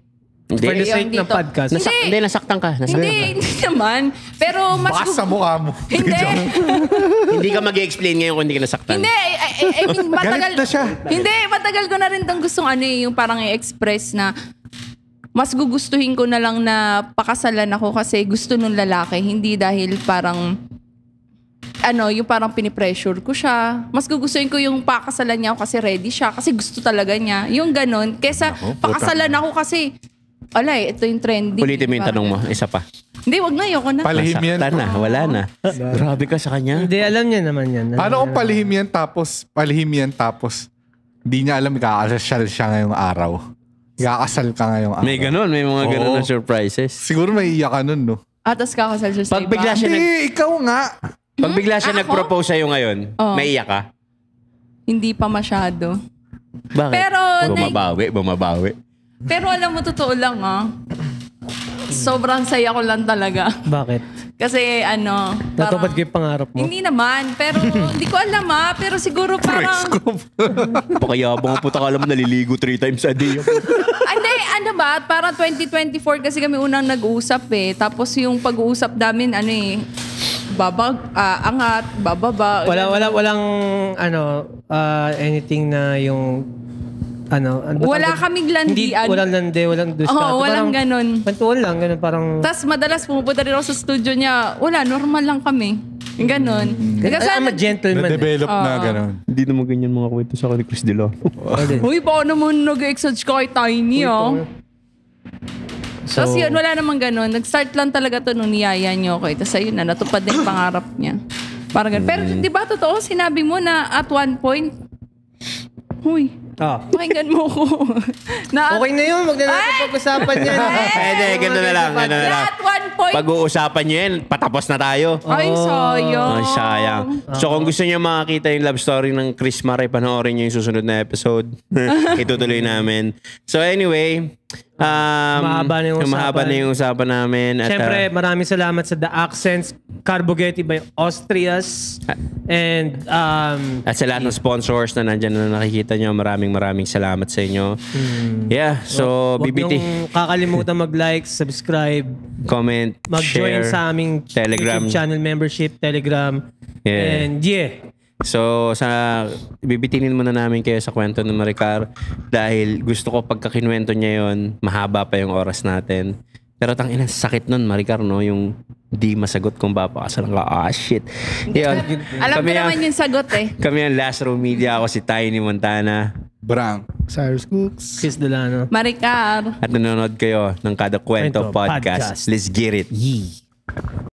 For the Hindi. sake ng dito. podcast. Hindi. Nasaktan ka. Hindi naman. Pero mas... Baka sa mukha mo. Hindi. Hindi ka mag-explain ngayon kung hindi ka nasaktan. Hindi. I mean, matagal... Galit na siya. Hindi, matagal ko na rin itong gustong yung parang i-express na mas gugustuhin ko na lang na pakasalan ako kasi gusto nung lalaki. Hindi dahil parang yung parang pinipressure ko siya. Mas gugustuhin ko yung pakasalan niya ako kasi ready siya. Kasi gusto talaga niya. Yung ganun. Kesa pakasalan ako kasi ito yung trending. Ulitin mo yung tanong mo. Isa pa. Hindi, wag na. Ayoko na. Palihim yan. Nasaktan na. Wala na. Grabe ka sa kanya. Hindi, alam niya naman yan. Paano kung palihim yan tapos di niya alam ikakasal siya ngayong araw. Ikakasal ka ngayong araw. May ganun. May mga ganun Oo. na surprises. Siguro may iyak ka nun, no? Atas kakasal siya sa Pag iba. bigla siya Hindi, ikaw nga. Pag bigla siya Ako? nag-propose sa'yo ngayon, Oo. may iyak ka? Hindi pa masyado. Bakit? Pero, Bumabawi. Pero alam mo, totoo lang sobrang saya ko lang talaga. Bakit? Kasi Natupad ko yung pangarap mo? Hindi naman, pero hindi ko alam pero siguro parang... Pakayabang puta ka alam naliligo 3 times a day. Hindi, parang 2024 kasi kami unang nag-uusap Tapos yung pag-uusap namin, angat, bababa. Walang anything na yung Wala kaming landian. Hindi, walang landi, walang discount. Oo, walang ganun. Kwentuhan lang, ganun parang... Tapos madalas pumupunta rin ako sa studio niya. Wala, normal lang kami. Yung ganun. Kasi I'm a gentleman. Na-develop na gano'n. Hindi naman ganyan mga kwento sa akin ni Chris Dilo. Uy, baka naman nag-exage ka kay Tiny, Tapos yun, wala naman ganun. Nag-start lang talaga to nung niyaya niyo ako. Tapos ayun na, natupad na yung pangarap niya. Parang ganun. Pero di ba totoo, sinabi mo na at one point, pakinggan mo ko. Okay na yun, wag na natin pag-usapan yan. Hindi, ganito na lang. At one point, Pag-uusapan nyo yan, patapos na tayo. ay, sayang. Ay, sayang. So kung gusto niyo makakita yung love story ng Chris Mare, panoorin niyo yung susunod na episode. Itutuloy namin. So anyway, Mahaba na yung usapan namin. At, Siyempre, maraming salamat sa The Accents, Carbogetti by Austrias, and at sa lahat ng sponsors na nandyan na nakikita nyo, maraming salamat sa inyo. Yeah, so wag BBT, niyong kakalimutan mag-like, subscribe, comment, mag-join share, sa aming Telegram. YouTube channel membership, Telegram, Yeah. and So, bibitinin muna namin kayo sa kwento ng Maricar dahil gusto ko pagka kinuwento niya yon, mahaba pa yung oras natin. Pero tangina, sakit nun, Maricar, no? Yung di masagot kung papakasalan ka. Shit. Yun. Alam ko naman yung sagot Kami ang Last Row Media. Ako si Tiny Montana. Brang. Cyrus Cooks. Chris Delano. Maricar. At nanonood kayo ng Kada Kwento Kwento Podcast. Podcast. Let's get it. Yee.